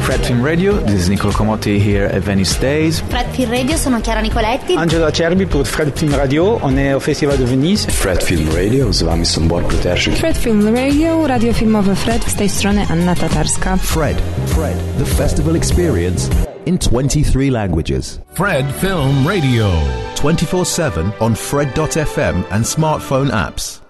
Fred Film Radio, this is Nicolo Comotti here at Venice Days. Fred Film Radio, sono Chiara Nicoletti. Angelo Acerbi pour Fred Film Radio, on est au Festival de Venise. Fred Film Radio, z wami są Borku Terzik. Fred Film Radio, radio filmowe Fred, z tej strony Anna Tatarska. Fred, the festival experience in 23 languages. Fred Film Radio. 24/7 on Fred.fm and smartphone apps.